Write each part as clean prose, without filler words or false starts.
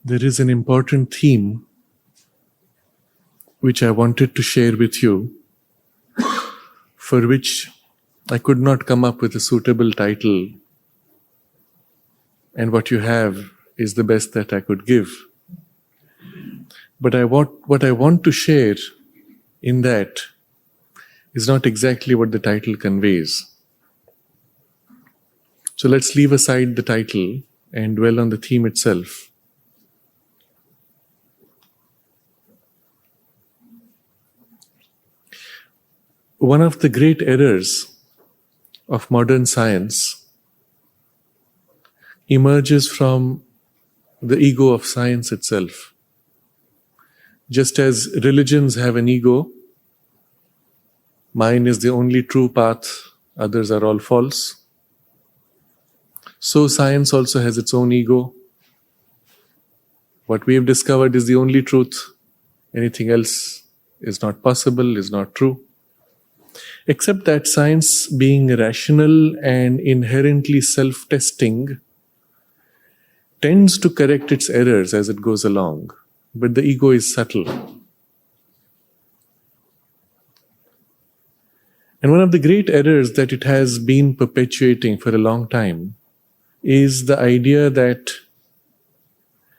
There is an important theme which I wanted to share with you, for which I could not come up with a suitable title, and what you have is the best that I could give. But what I want to share in that is not exactly what the title conveys. So let's leave aside the title and dwell on the theme itself. One of the great errors of modern science emerges from the ego of science itself. Just as religions have an ego, mine is the only true path, others are all false. So science also has its own ego. What we have discovered is the only truth. Anything else is not possible, is not true. Except that science, being rational and inherently self-testing, tends to correct its errors as it goes along. But the ego is subtle. And one of the great errors that it has been perpetuating for a long time is the idea that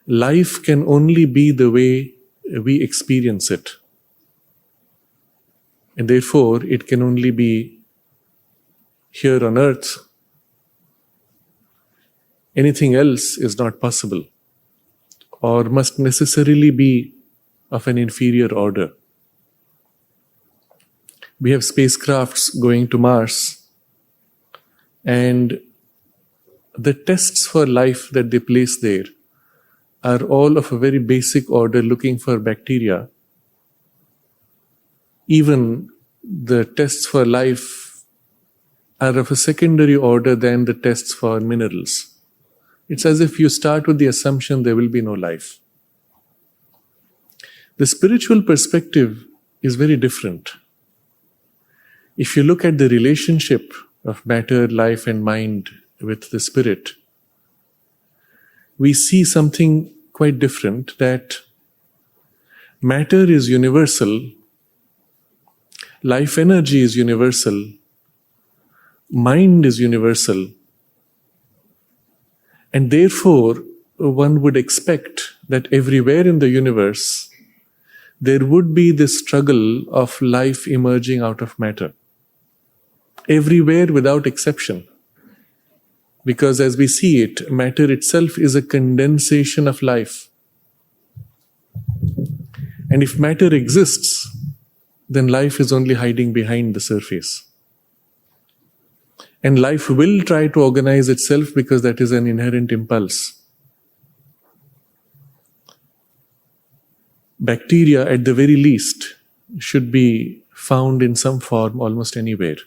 life can only be the way we experience it. And therefore, it can only be here on earth. Anything else is not possible, or must necessarily be of an inferior order. We have spacecrafts going to Mars, and the tests for life that they place there are all of a very basic order, looking for bacteria. Even the tests for life are of a secondary order than the tests for minerals. It's as if you start with the assumption there will be no life. The spiritual perspective is very different. If you look at the relationship of matter, life, and mind with the spirit, we see something quite different, that matter is universal, life energy is universal, mind is universal, and therefore one would expect that everywhere in the universe there would be this struggle of life emerging out of matter. Everywhere without exception. Because as we see it, matter itself is a condensation of life. And if matter exists, then life is only hiding behind the surface. And life will try to organize itself because that is an inherent impulse. Bacteria, at the very least, should be found in some form almost anywhere.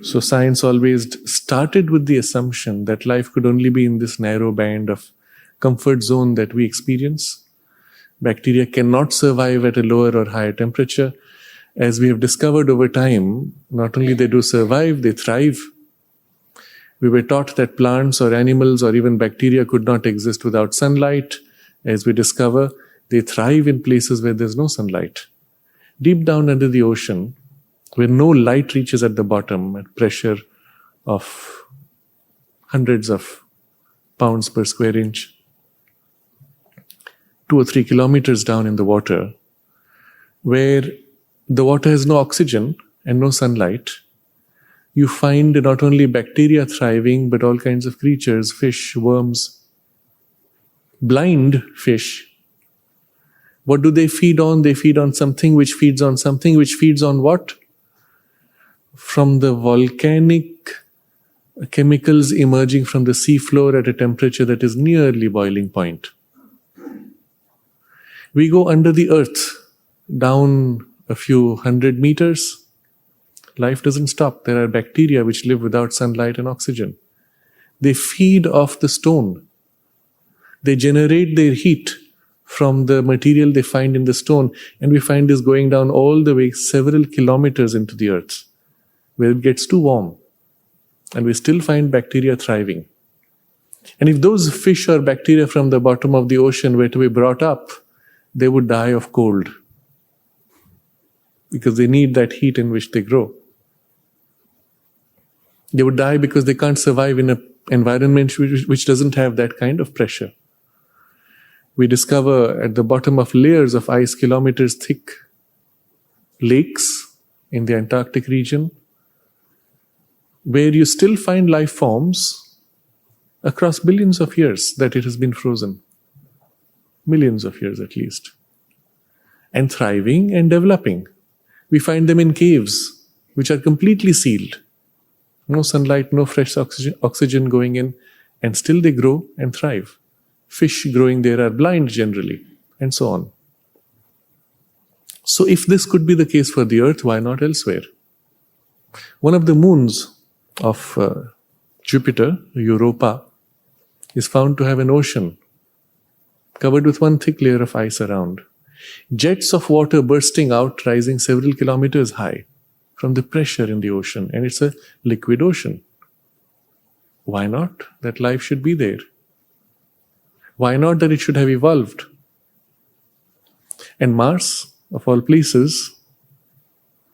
So science always started with the assumption that life could only be in this narrow band of comfort zone that we experience. Bacteria cannot survive at a lower or higher temperature. As we have discovered over time, not only they do survive, they thrive. We were taught that plants or animals or even bacteria could not exist without sunlight. As we discover, they thrive in places where there's no sunlight. Deep down under the ocean, where no light reaches at the bottom, at pressure of hundreds of pounds per square inch, 2 or 3 kilometers down in the water, where the water has no oxygen and no sunlight, you find not only bacteria thriving, but all kinds of creatures, fish, worms, blind fish. What do they feed on? They feed on something which feeds on something which feeds on what? From the volcanic chemicals emerging from the seafloor at a temperature that is nearly boiling point. We go under the earth, down a few hundred meters. Life doesn't stop. There are bacteria which live without sunlight and oxygen. They feed off the stone. They generate their heat from the material they find in the stone, and we find this going down all the way several kilometers into the earth, where it gets too warm, and we still find bacteria thriving. And if those fish or bacteria from the bottom of the ocean were to be brought up, they would die of cold because they need that heat in which they grow. They would die because they can't survive in an environment which doesn't have that kind of pressure. We discover at the bottom of layers of ice, kilometers thick lakes in the Antarctic region, where you still find life forms across billions of years that it has been frozen. Millions of years at least. And thriving and developing. We find them in caves which are completely sealed. No sunlight, no fresh oxygen going in, and still they grow and thrive. Fish growing there are blind generally, and so on. So if this could be the case for the earth, why not elsewhere? One of the moons of Jupiter, Europa, is found to have an ocean covered with one thick layer of ice around. Jets of water bursting out, rising several kilometers high from the pressure in the ocean, and it's a liquid ocean. Why not that life should be there? Why not that it should have evolved? And Mars, of all places,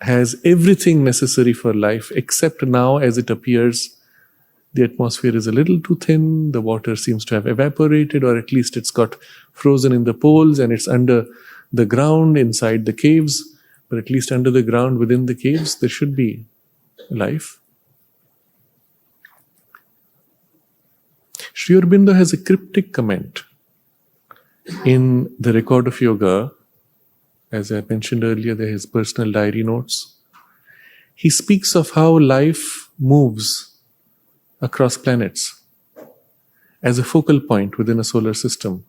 has everything necessary for life, except now, as it appears, the atmosphere is a little too thin, the water seems to have evaporated, or at least it's got frozen in the poles and it's under the ground inside the caves. But at least under the ground within the caves, there should be life. Sri Aurobindo has a cryptic comment in the Record of Yoga. As I mentioned earlier, there are his personal diary notes. He speaks of how life moves across planets as a focal point within a solar system.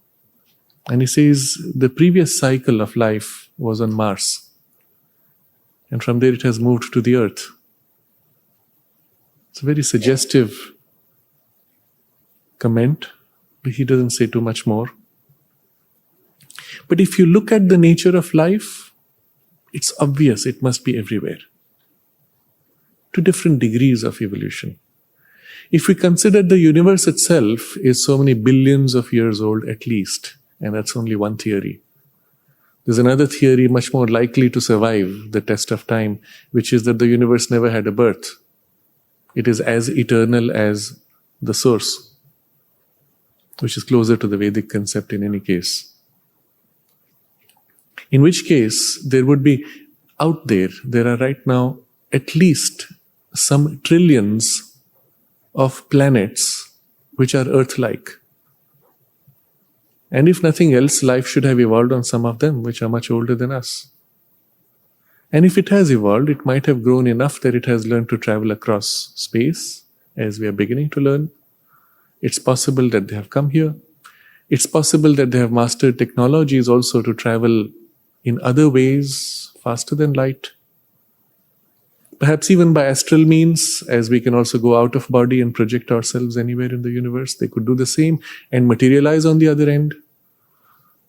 And he says the previous cycle of life was on Mars. And from there it has moved to the earth. It's a very suggestive comment, but he doesn't say too much more. But if you look at the nature of life, it's obvious it must be everywhere, to different degrees of evolution. If we consider the universe itself is so many billions of years old at least, and that's only one theory. There's another theory much more likely to survive the test of time, which is that the universe never had a birth. It is as eternal as the source, which is closer to the Vedic concept in any case. In which case, there would be out there are right now at least some trillions of planets which are Earth-like. And if nothing else, life should have evolved on some of them, which are much older than us. And if it has evolved, it might have grown enough that it has learned to travel across space, as we are beginning to learn. It's possible that they have come here. It's possible that they have mastered technologies also to travel in other ways, faster than light. Perhaps even by astral means, as we can also go out of body and project ourselves anywhere in the universe. They could do the same and materialize on the other end.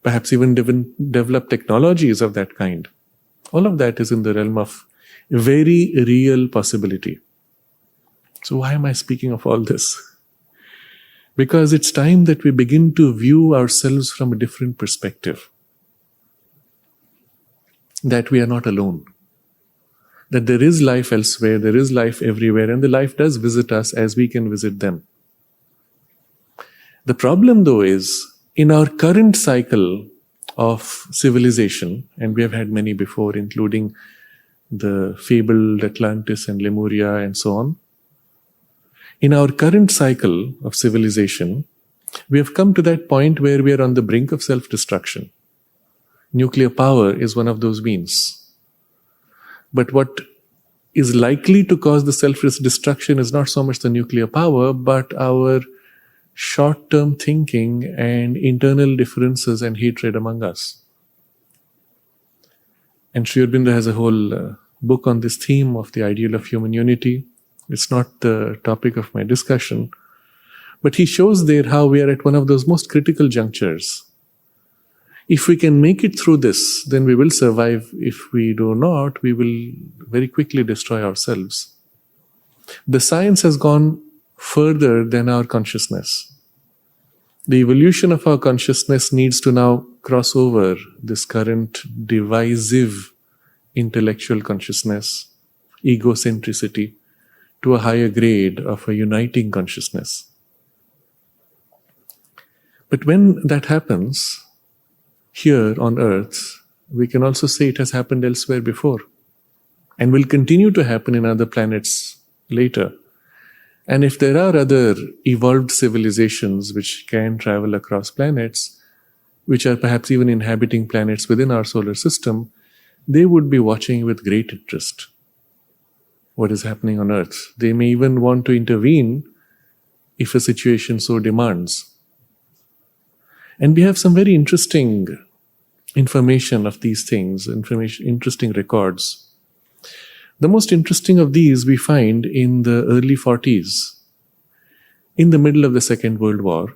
Perhaps even develop technologies of that kind. All of that is in the realm of very real possibility. So why am I speaking of all this? Because it's time that we begin to view ourselves from a different perspective. That we are not alone. That there is life elsewhere, there is life everywhere, and the life does visit us as we can visit them. The problem, though, is in our current cycle of civilization, and we have had many before, including the fabled Atlantis and Lemuria and so on. In our current cycle of civilization, we have come to that point where we are on the brink of self-destruction. Nuclear power is one of those means. But what is likely to cause the self-destruction is not so much the nuclear power, but our short-term thinking and internal differences and hatred among us. And Sri Aurobindo has a whole book on this theme of the ideal of human unity. It's not the topic of my discussion, but he shows there how we are at one of those most critical junctures. If we can make it through this, then we will survive. If we do not, we will very quickly destroy ourselves. The science has gone further than our consciousness. The evolution of our consciousness needs to now cross over this current divisive intellectual consciousness, egocentricity, to a higher grade of a uniting consciousness. But when that happens, here on earth, we can also say it has happened elsewhere before and will continue to happen in other planets later. And if there are other evolved civilizations which can travel across planets, which are perhaps even inhabiting planets within our solar system, they would be watching with great interest what is happening on Earth. They may even want to intervene if a situation so demands. And we have some very interesting information of these things, interesting records. The most interesting of these we find in the early 40s. In the middle of the Second World War,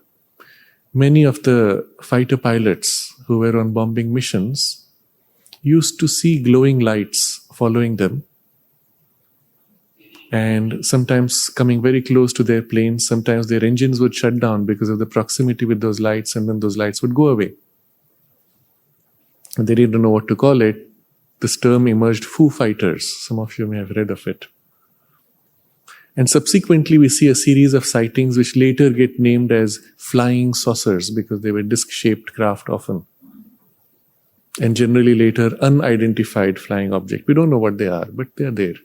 many of the fighter pilots who were on bombing missions used to see glowing lights following them, and sometimes coming very close to their planes. Sometimes their engines would shut down because of the proximity with those lights, and then those lights would go away. They didn't know what to call it. This term emerged, Foo Fighters. Some of you may have read of it. And subsequently, we see a series of sightings which later get named as flying saucers because they were disc-shaped craft often. And generally later, unidentified flying object. We don't know what they are, but they are there.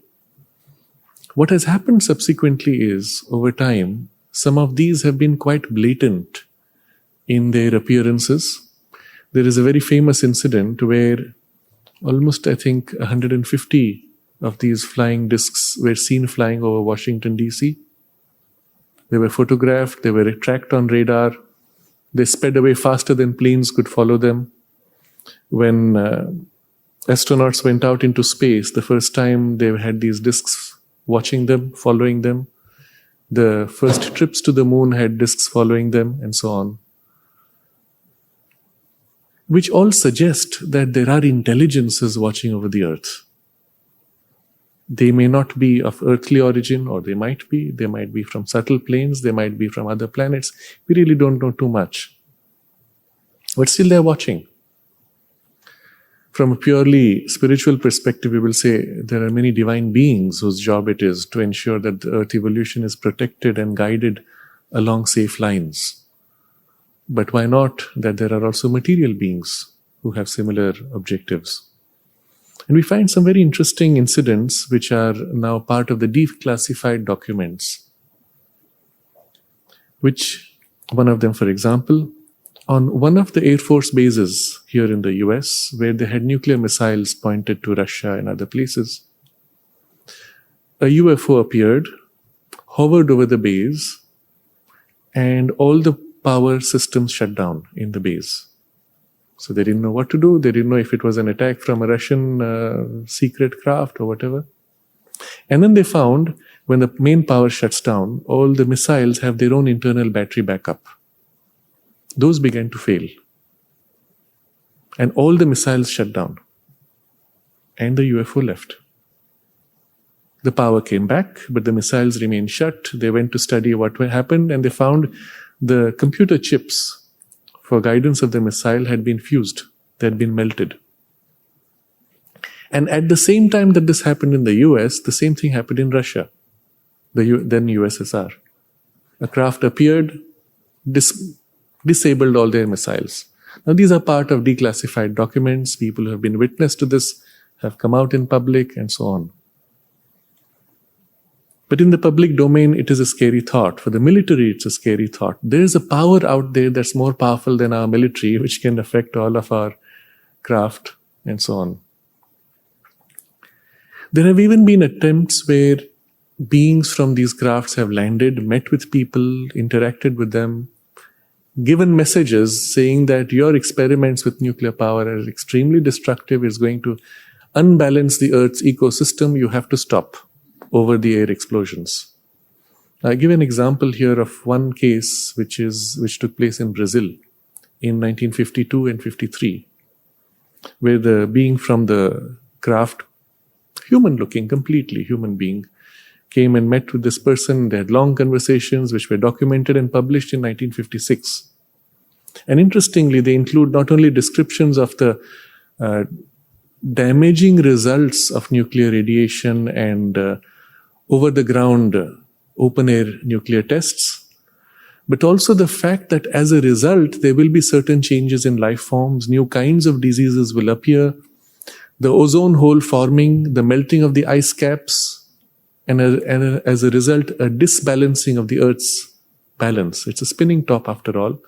What has happened subsequently is, over time, some of these have been quite blatant in their appearances. There is a very famous incident where almost, I think, 150 of these flying discs were seen flying over Washington, D.C. They were photographed, they were tracked on radar, they sped away faster than planes could follow them. When astronauts went out into space, the first time they had these discs watching them, following them. The first trips to the moon had discs following them, and so on. Which all suggest that there are intelligences watching over the earth. They may not be of earthly origin, or they might be. They might be from subtle planes, they might be from other planets. We really don't know too much. But still they're watching. From a purely spiritual perspective, we will say there are many divine beings whose job it is to ensure that the earth evolution is protected and guided along safe lines. But why not that there are also material beings who have similar objectives? And we find some very interesting incidents which are now part of the declassified documents. Which, one of them, for example, on one of the Air Force bases here in the US, where they had nuclear missiles pointed to Russia and other places, a UFO appeared, hovered over the base, and all the power systems shut down in the base. So they didn't know what to do. They didn't know if it was an attack from a Russian secret craft or whatever. And then they found when the main power shuts down, all the missiles have their own internal battery backup. Those began to fail. And all the missiles shut down. And the UFO left. The power came back, but the missiles remained shut. They went to study what happened, and they found the computer chips for guidance of the missile had been fused. They had been melted. And at the same time that this happened in the US, the same thing happened in Russia, then USSR. A craft appeared, disabled all their missiles. Now these are part of declassified documents. People who have been witness to this have come out in public and so on. But in the public domain, it is a scary thought. For the military, it's a scary thought. There is a power out there that's more powerful than our military, which can affect all of our craft and so on. There have even been attempts where beings from these crafts have landed, met with people, interacted with them, given messages saying that your experiments with nuclear power are extremely destructive, it's going to unbalance the Earth's ecosystem, you have to stop over-the-air explosions. I give an example here of one case which took place in Brazil in 1952 and 53, where the being from the craft, human-looking, completely human being, came and met with this person. They had long conversations which were documented and published in 1956. And interestingly, they include not only descriptions of the uh, damaging results of nuclear radiation and over the ground open air nuclear tests, but also the fact that as a result, there will be certain changes in life forms, new kinds of diseases will appear, the ozone hole forming, the melting of the ice caps, and as a result, a disbalancing of the Earth's balance. It's a spinning top after all.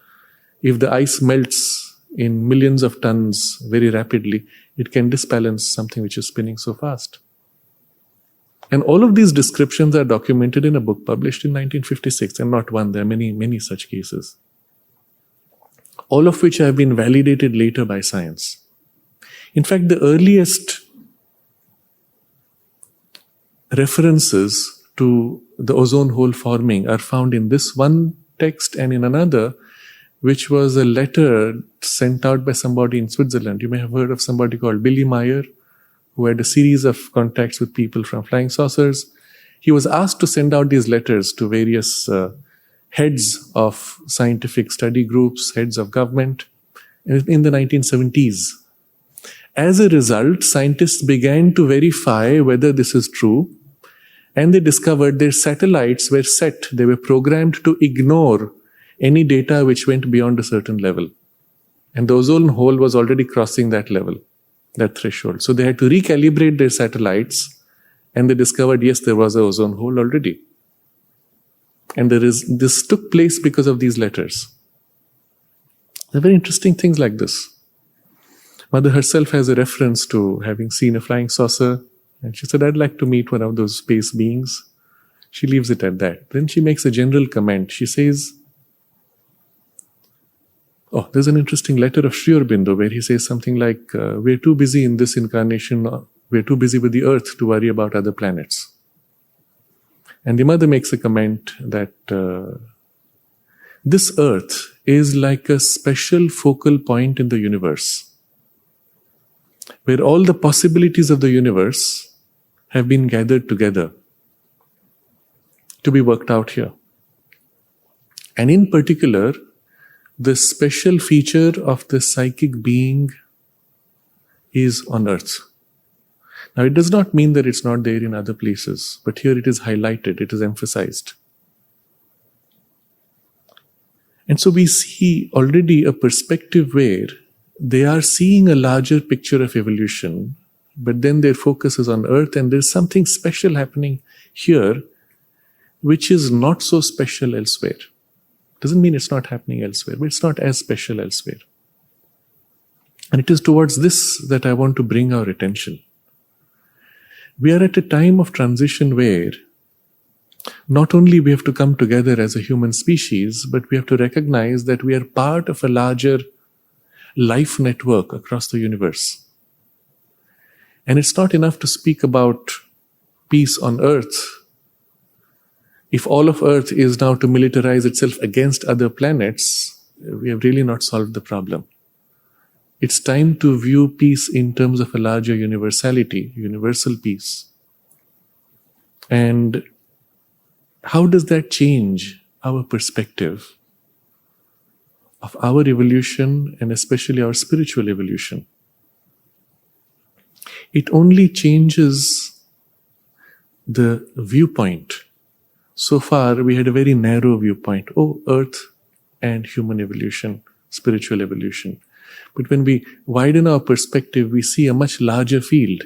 If the ice melts in millions of tons very rapidly, it can disbalance something which is spinning so fast. And all of these descriptions are documented in a book published in 1956, and not one, there are many, many such cases. All of which have been validated later by science. In fact, the earliest references to the ozone hole forming are found in this one text and in another, which was a letter sent out by somebody in Switzerland. You may have heard of somebody called Billy Meyer, who had a series of contacts with people from flying saucers. He was asked to send out these letters to various heads of scientific study groups, heads of government, in the 1970s. As a result, scientists began to verify whether this is true, and they discovered their satellites were set, they were programmed to ignore any data which went beyond a certain level. And the ozone hole was already crossing that level, that threshold. So they had to recalibrate their satellites, and they discovered, yes, there was an ozone hole already. And this took place because of these letters. There are very interesting things like this. Mother herself has a reference to having seen a flying saucer, and she said, I'd like to meet one of those space beings. She leaves it at that. Then she makes a general comment. She says, there's an interesting letter of Sri Aurobindo where he says something like, we're too busy in this incarnation, we're too busy with the earth to worry about other planets. And the mother makes a comment that this earth is like a special focal point in the universe, where all the possibilities of the universe have been gathered together to be worked out here. And in particular, the special feature of the psychic being is on earth. Now, it does not mean that it's not there in other places, but here it is highlighted, it is emphasized. And so we see already a perspective where they are seeing a larger picture of evolution, but then their focus is on earth, and there's something special happening here which is not so special elsewhere. Doesn't mean it's not happening elsewhere, but it's not as special elsewhere. And it is towards this that I want to bring our attention. We are at a time of transition where not only we have to come together as a human species, but we have to recognize that we are part of a larger life network across the universe. And it's not enough to speak about peace on earth. If all of earth is now to militarize itself against other planets, we have really not solved the problem. It's time to view peace in terms of a larger universality, universal peace. And how does that change our perspective of our evolution, and especially our spiritual evolution? It only changes the viewpoint. So far, we had a very narrow viewpoint. Earth and human evolution, spiritual evolution. But when we widen our perspective, we see a much larger field.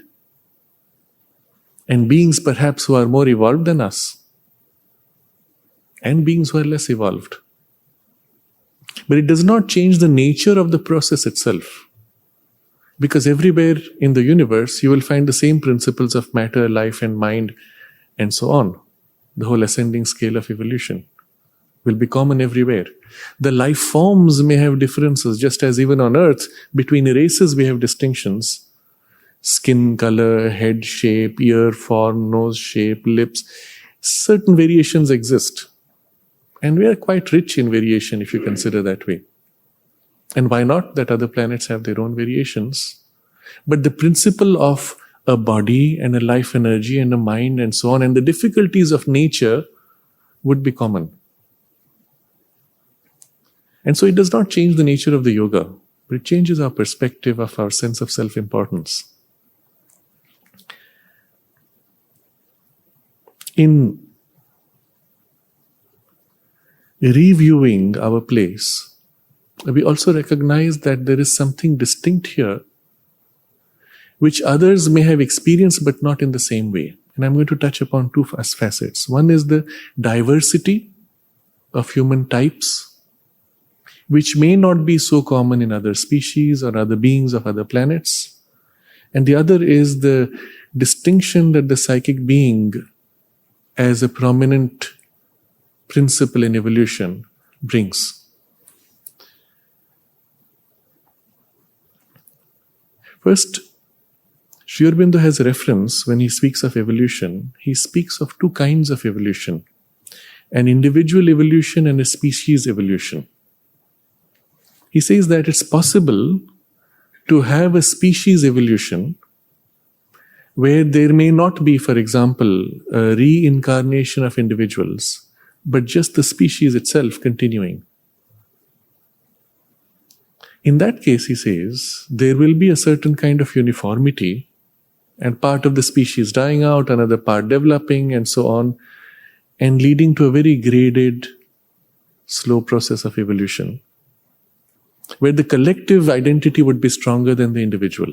And beings perhaps who are more evolved than us. And beings who are less evolved. But it does not change the nature of the process itself. Because everywhere in the universe, you will find the same principles of matter, life and mind, and so on. The whole ascending scale of evolution will be common everywhere. The life forms may have differences, just as even on earth, between races we have distinctions. Skin color, head shape, ear form, nose shape, lips. Certain variations exist. And we are quite rich in variation if you consider that way. And why not that other planets have their own variations? But the principle of a body and a life energy and a mind and so on, and the difficulties of nature would be common. And so it does not change the nature of the yoga, but it changes our perspective of our sense of self-importance. In reviewing our place, we also recognize that there is something distinct here which others may have experienced but not in the same way. And I'm going to touch upon two facets. One is the diversity of human types, which may not be so common in other species or other beings of other planets. And the other is the distinction that the psychic being, as a prominent principle in evolution, brings. First, Sri Aurobindo has a reference when he speaks of evolution. He speaks of two kinds of evolution: an individual evolution and a species evolution. He says that it's possible to have a species evolution where there may not be, for example, a reincarnation of individuals, but just the species itself continuing. In that case, he says, there will be a certain kind of uniformity, and part of the species dying out, another part developing, and so on, and leading to a very graded, slow process of evolution, where the collective identity would be stronger than the individual.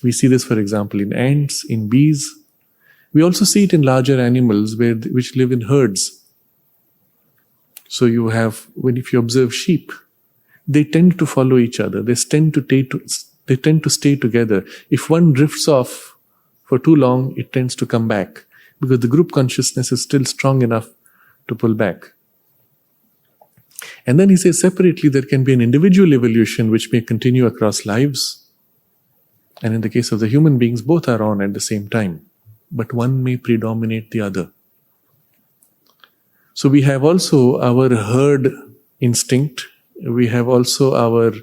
We see this, for example, in ants, in bees. We also see it in larger animals which live in herds. So you have, if you observe sheep, they tend to follow each other. They tend to stay together. If one drifts off for too long, it tends to come back because the group consciousness is still strong enough to pull back. And then he says separately there can be an individual evolution which may continue across lives. And in the case of the human beings, both are on at the same time, but one may predominate the other. So we have also our herd instinct. We have also our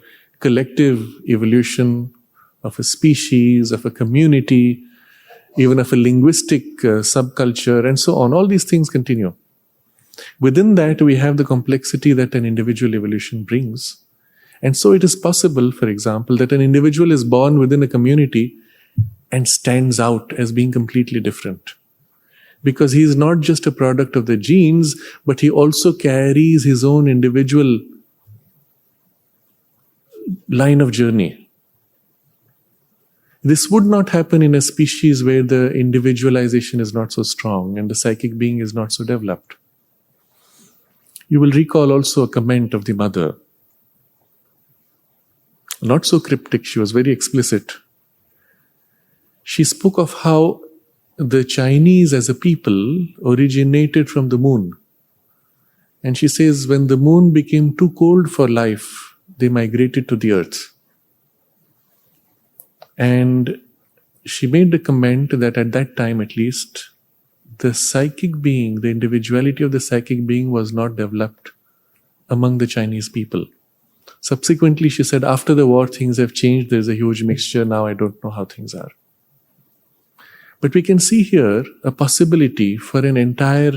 collective evolution of a species, of a community, even of a linguistic subculture, and so on. All these things continue. Within that, we have the complexity that an individual evolution brings. And so it is possible, for example, that an individual is born within a community and stands out as being completely different. Because he is not just a product of the genes, but he also carries his own individual line of journey. This would not happen in a species where the individualization is not so strong and the psychic being is not so developed. You will recall also a comment of the mother. Not so cryptic, she was very explicit. She spoke of how the Chinese as a people originated from the moon. And she says when the moon became too cold for life, they migrated to the earth. And she made the comment that at that time at least, the psychic being, the individuality of the psychic being was not developed among the Chinese people. Subsequently, she said, after the war, things have changed. There's a huge mixture. Now I don't know how things are. But we can see here a possibility for an entire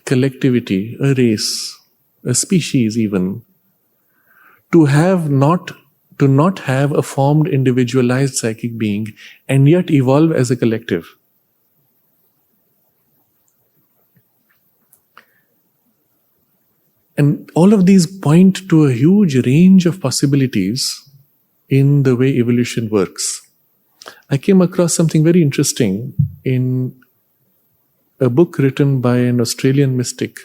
collectivity, a race, a species even, to not have a formed individualized psychic being and yet evolve as a collective. And all of these point to a huge range of possibilities in the way evolution works. I came across something very interesting in a book written by an Australian mystic.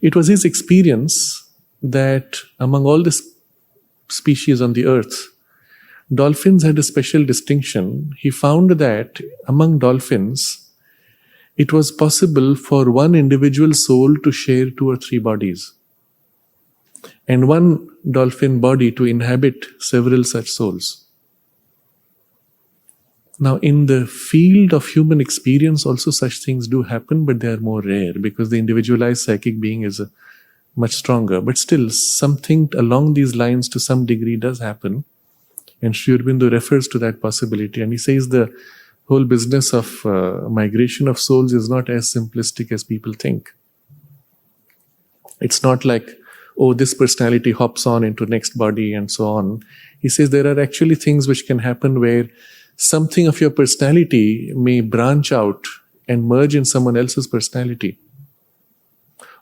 It was his experience that among all the species on the earth, dolphins had a special distinction. He found that among dolphins, it was possible for one individual soul to share 2 or 3 bodies, and one dolphin body to inhabit several such souls. Now, in the field of human experience, also such things do happen, but they are more rare because the individualized psychic being is much stronger. But still, something along these lines to some degree does happen, and Sri Aurobindo refers to that possibility, and he says the whole business of migration of souls is not as simplistic as people think. It's not like oh, this personality hops on into next body and so on. He says there are actually things which can happen where something of your personality may branch out and merge in someone else's personality.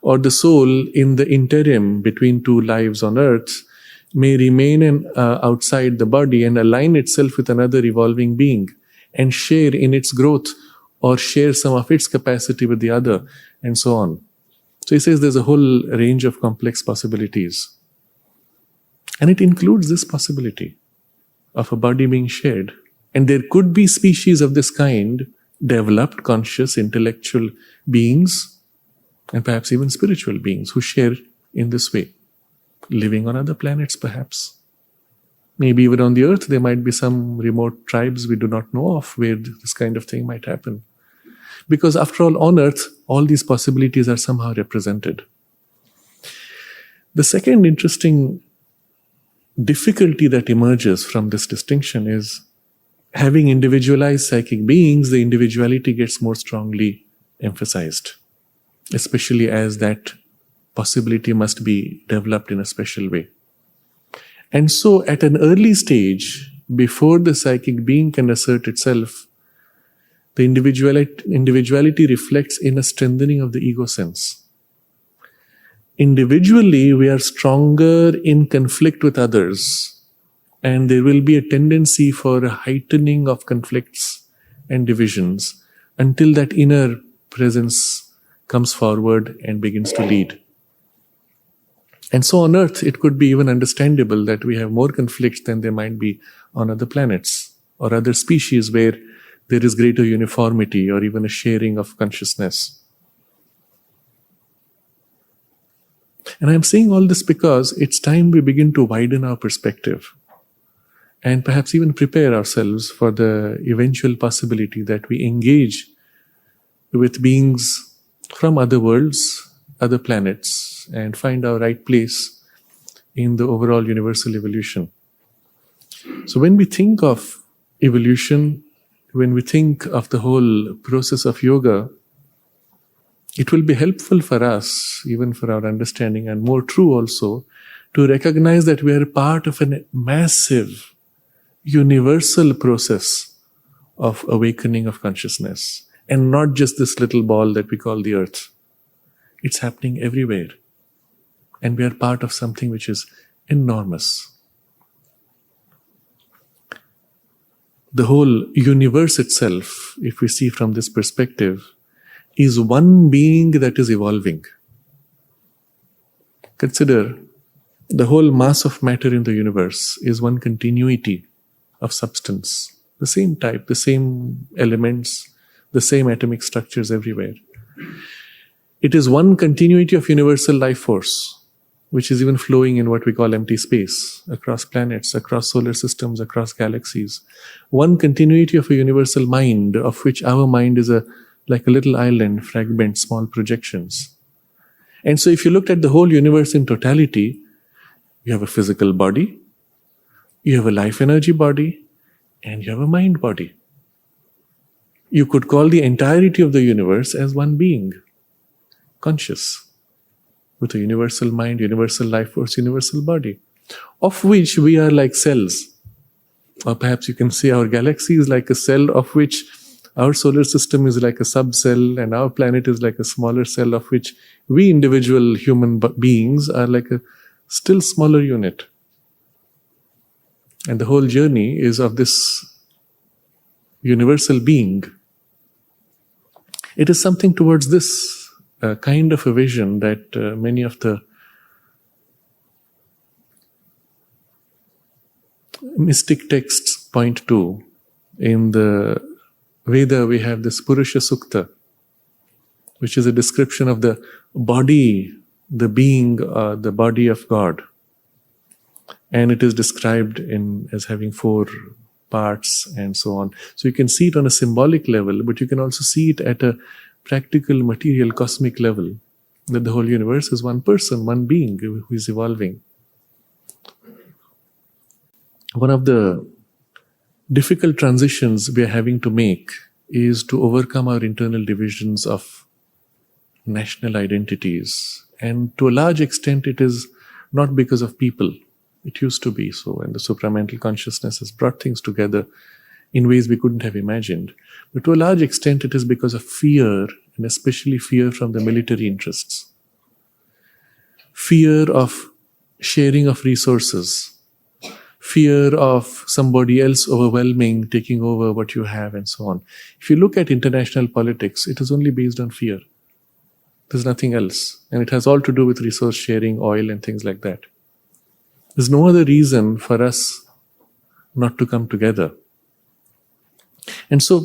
Or the soul in the interim between two lives on earth may remain outside the body and align itself with another evolving being and share in its growth or share some of its capacity with the other and so on. So he says there's a whole range of complex possibilities. And it includes this possibility of a body being shared. And there could be species of this kind, developed, conscious, intellectual beings, and perhaps even spiritual beings who share in this way, living on other planets perhaps. Maybe even on the earth there might be some remote tribes we do not know of where this kind of thing might happen. Because after all, on earth, all these possibilities are somehow represented. The second interesting difficulty that emerges from this distinction is having individualized psychic beings, the individuality gets more strongly emphasized, especially as that possibility must be developed in a special way. And so at an early stage, before the psychic being can assert itself, the individuality reflects in a strengthening of the ego sense. Individually, we are stronger in conflict with others, and there will be a tendency for a heightening of conflicts and divisions until that inner presence comes forward and begins to lead. And so on earth, it could be even understandable that we have more conflicts than there might be on other planets or other species where there is greater uniformity or even a sharing of consciousness. And I'm saying all this because it's time we begin to widen our perspective and perhaps even prepare ourselves for the eventual possibility that we engage with beings from other worlds, other planets, and find our right place in the overall universal evolution. So when we think of evolution, when we think of the whole process of yoga, it will be helpful for us, even for our understanding, and more true also, to recognize that we are part of a massive, universal process of awakening of consciousness, and not just this little ball that we call the earth. It's happening everywhere. And we are part of something which is enormous. The whole universe itself, if we see from this perspective, is one being that is evolving. Consider the whole mass of matter in the universe is one continuity of substance. The same type, the same elements, the same atomic structures everywhere. It is one continuity of universal life force, which is even flowing in what we call empty space, across planets, across solar systems, across galaxies. One continuity of a universal mind, of which our mind is like a little island, fragment, small projections. And so if you looked at the whole universe in totality, you have a physical body, you have a life energy body, and you have a mind body. You could call the entirety of the universe as one being, conscious, with a universal mind, universal life force, universal body, of which we are like cells. Or perhaps you can say our galaxy is like a cell, of which our solar system is like a subcell, and our planet is like a smaller cell, of which we individual human beings are like a still smaller unit. And the whole journey is of this universal being. It is something towards this kind of a vision that many of the mystic texts point to. In the Veda, we have this Purusha Sukta, which is a description of the body, the being, the body of God. And it is described as having 4 parts and so on. So you can see it on a symbolic level, but you can also see it at a practical, material, cosmic level, that the whole universe is one person, one being who is evolving. One of the difficult transitions we are having to make is to overcome our internal divisions of national identities. And to a large extent, it is not because of people. It used to be so, and the supramental consciousness has brought things together in ways we couldn't have imagined. But to a large extent, it is because of fear, and especially fear from the military interests. Fear of sharing of resources, fear of somebody else overwhelming, taking over what you have, and so on. If you look at international politics, it is only based on fear. There's nothing else. And it has all to do with resource sharing, oil, and things like that. There's no other reason for us not to come together. And so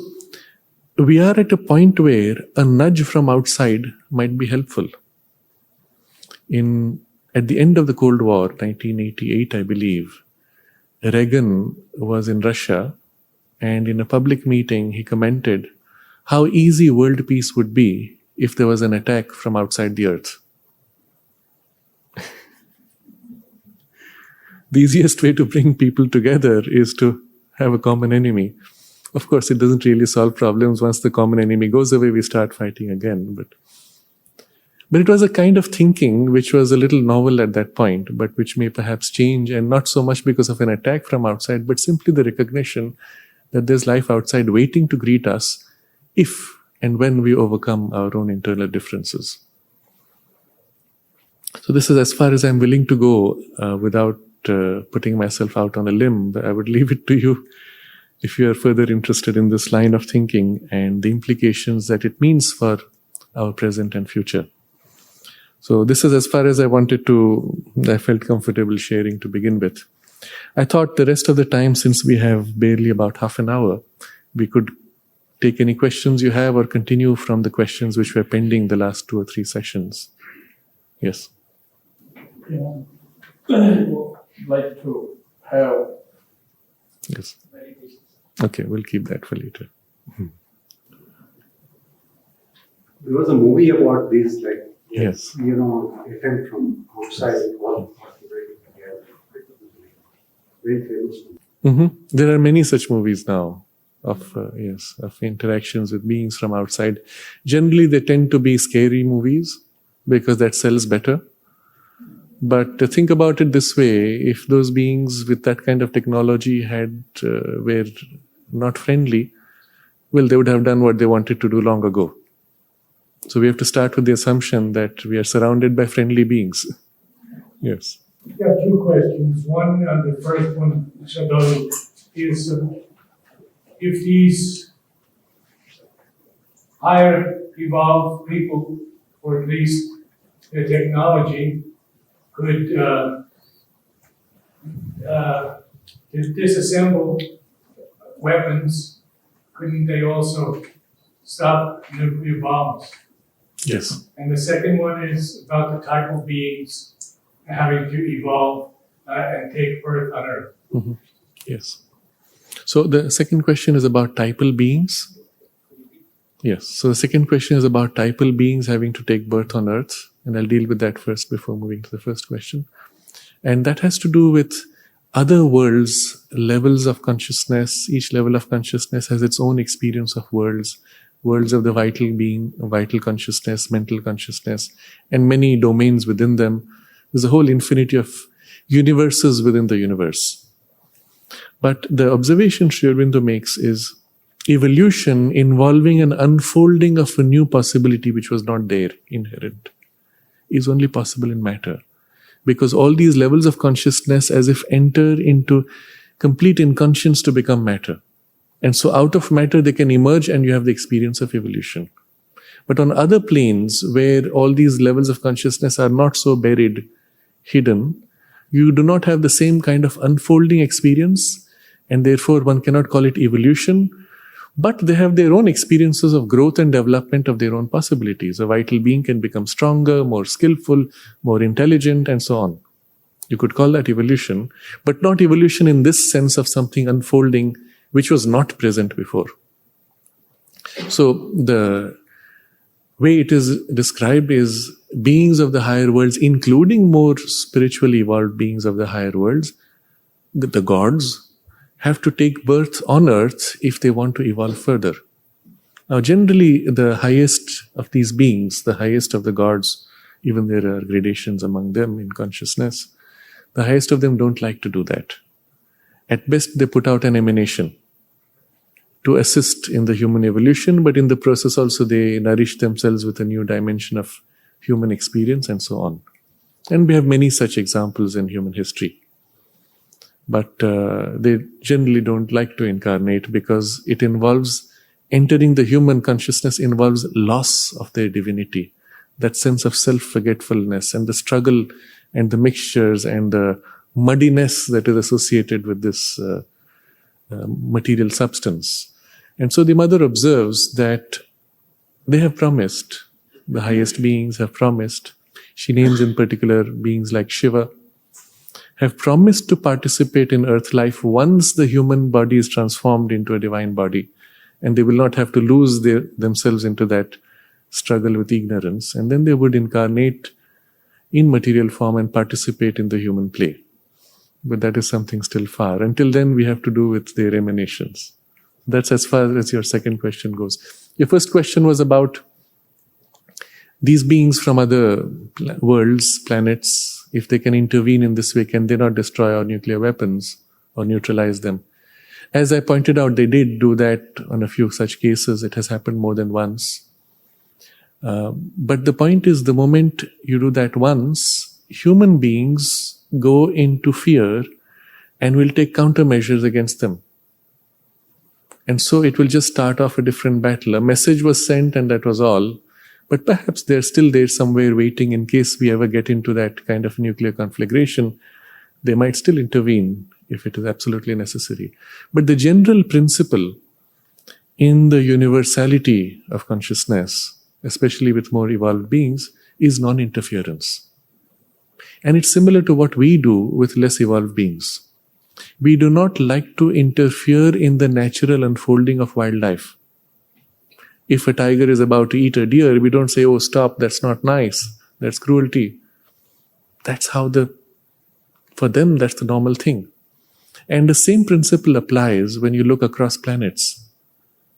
we are at a point where a nudge from outside might be helpful. At the end of the Cold War, 1988, I believe, Reagan was in Russia, and in a public meeting, he commented how easy world peace would be if there was an attack from outside the earth. The easiest way to bring people together is to have a common enemy. Of course, it doesn't really solve problems. Once the common enemy goes away, we start fighting again. But it was a kind of thinking which was a little novel at that point, but which may perhaps change, and not so much because of an attack from outside, but simply the recognition that there's life outside waiting to greet us if and when we overcome our own internal differences. So this is as far as I'm willing to go without putting myself out on a limb. I would leave it to you if you are further interested in this line of thinking and the implications that it means for our present and future. So this is as far as I felt comfortable sharing to begin with. I thought the rest of the time, since we have barely about half an hour, we could take any questions you have or continue from the questions which were pending the last 2 or 3 sessions. Yes. Yeah. I would like to have. Yes. Okay, we'll keep that for later. There was a movie about this, yes, attempt from outside, very famous. Mm-hmm. There are many such movies now of interactions with beings from outside. Generally, they tend to be scary movies because that sells better. But to think about it this way, if those beings with that kind of technology were not friendly, well, they would have done what they wanted to do long ago. So we have to start with the assumption that we are surrounded by friendly beings. Yes. I've got 2 questions. One, the first one, Sraddhalu, is if these higher evolved people, or at least the technology, could disassemble weapons, couldn't they also stop nuclear bombs? Yes. And the second one is about the type of beings having to evolve and take birth on Earth. Mm-hmm. Yes. So the second question is about typal beings. Yes. So the second question is about typal beings having to take birth on Earth. And I'll deal with that first before moving to the first question. And that has to do with other worlds, levels of consciousness. Each level of consciousness has its own experience of worlds of the vital being, vital consciousness, mental consciousness, and many domains within them. There's a whole infinity of universes within the universe. But the observation Sri Aurobindo makes is evolution involving an unfolding of a new possibility which was not there, inherent, is only possible in matter. Because all these levels of consciousness as if enter into complete inconscience to become matter. And so out of matter they can emerge and you have the experience of evolution. But on other planes where all these levels of consciousness are not so buried, hidden, you do not have the same kind of unfolding experience, and therefore one cannot call it evolution, but they have their own experiences of growth and development of their own possibilities. A vital being can become stronger, more skillful, more intelligent, and so on. You could call that evolution, but not evolution in this sense of something unfolding which was not present before. So the way it is described is beings of the higher worlds, including more spiritually evolved beings of the higher worlds, the gods, have to take birth on earth if they want to evolve further. Now, generally, the highest of these beings, the highest of the gods, Even there are gradations among them in consciousness. The highest of them don't like to do that. At best, they put out an emanation to assist in the human evolution, but in the process also they nourish themselves with a new dimension of human experience and so on. And we have many such examples in human history. But they generally don't like to incarnate because it involves entering the human consciousness, involves loss of their divinity, that sense of self-forgetfulness and the struggle and the mixtures and the muddiness that is associated with this material substance. And so the mother observes that they have promised, the highest beings have promised, she names in particular beings like Shiva, have promised to participate in earth life once the human body is transformed into a divine body, and they will not have to lose themselves into that struggle with ignorance, and then they would incarnate in material form and participate in the human play. But that is something still far. Until then, we have to do with their emanations. That's as far as your second question goes. Your first question was about these beings from other worlds, planets, if they can intervene in this way, can they not destroy our nuclear weapons or neutralize them? As I pointed out, they did do that on a few such cases. It has happened more than once. But the point is, the moment you do that once, human beings go into fear and will take countermeasures against them. And so it will just start off a different battle. A message was sent and that was all. But perhaps they're still there somewhere waiting in case we ever get into that kind of nuclear conflagration. They might still intervene if it is absolutely necessary. But the general principle in the universality of consciousness, especially with more evolved beings, is non-interference. And it's similar to what we do with less evolved beings. We do not like to interfere in the natural unfolding of wildlife. If a tiger is about to eat a deer, we don't say, oh, stop, that's not nice, that's cruelty. That's how for them, that's the normal thing. And the same principle applies when you look across planets.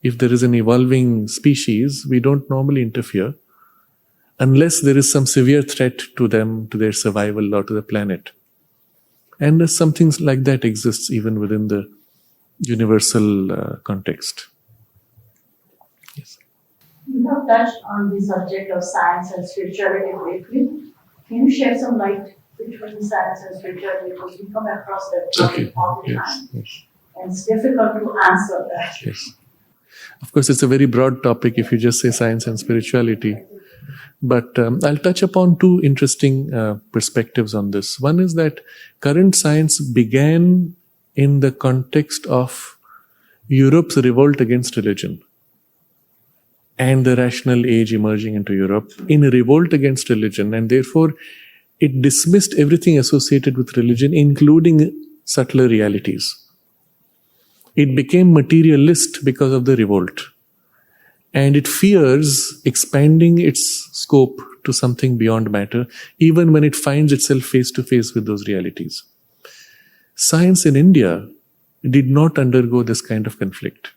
If there is an evolving species, we don't normally interfere unless there is some severe threat to them, to their survival or to the planet. And something like that exists even within the universal context. Yes. You have touched on the subject of science and spirituality briefly. Can you shed some light between science and spirituality? Because we come across that topic all the time. Yes. And it's difficult to answer that. Yes. Of course, it's a very broad topic if you just say science and spirituality. But I'll touch upon two interesting perspectives on this. One is that current science began in the context of Europe's revolt against religion and the rational age emerging into Europe in a revolt against religion, and therefore it dismissed everything associated with religion, including subtler realities. It became materialist because of the revolt. And it fears expanding its scope to something beyond matter, even when it finds itself face to face with those realities. Science in India did not undergo this kind of conflict.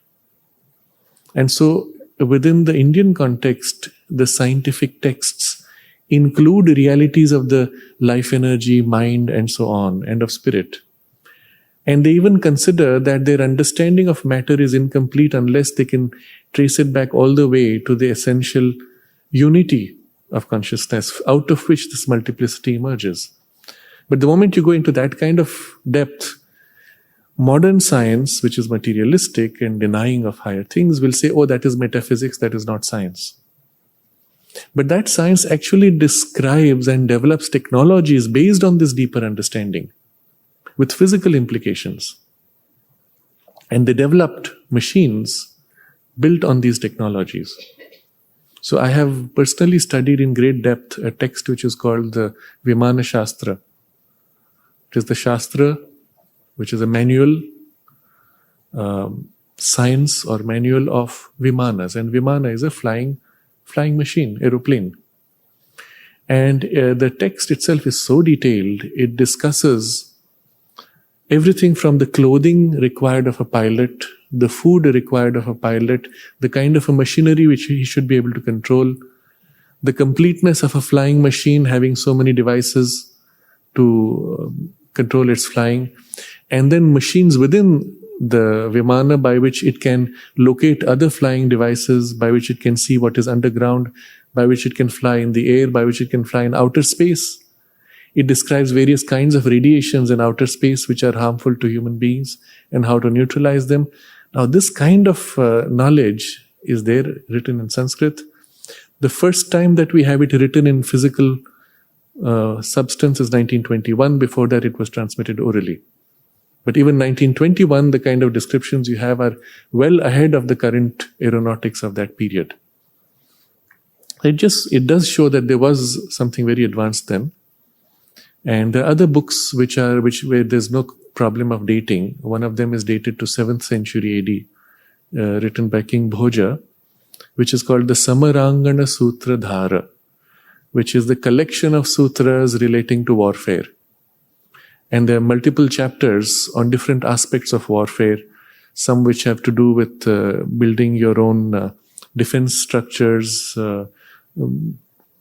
And so, within the Indian context, the scientific texts include realities of the life energy, mind, and so on, and of spirit. And they even consider that their understanding of matter is incomplete unless they can trace it back all the way to the essential unity of consciousness, out of which this multiplicity emerges. But the moment you go into that kind of depth, modern science, which is materialistic and denying of higher things, will say, oh, that is metaphysics, that is not science. But that science actually describes and develops technologies based on this deeper understanding, with physical implications. And they developed machines built on these technologies. So I have personally studied in great depth a text which is called the Vimana Shastra. It is the Shastra, which is a manual, science or manual of Vimanas. And Vimana is a flying machine, aeroplane. And the text itself is so detailed, it discusses everything from the clothing required of a pilot, the food required of a pilot, the kind of a machinery which he should be able to control, the completeness of a flying machine having so many devices to control its flying, and then machines within the Vimana by which it can locate other flying devices, by which it can see what is underground, by which it can fly in the air, by which it can fly in outer space. It describes various kinds of radiations in outer space which are harmful to human beings and how to neutralize them. Now, this kind of knowledge is there written in Sanskrit. The first time that we have it written in physical substance is 1921. Before that, it was transmitted orally. But even 1921, the kind of descriptions you have are well ahead of the current aeronautics of that period. It does show that there was something very advanced then. And there are other books where there's no problem of dating. One of them is dated to 7th century AD, written by King Bhoja, which is called the Samarangana Sutra Dhara, which is the collection of sutras relating to warfare. And there are multiple chapters on different aspects of warfare, some which have to do with building your own defense structures,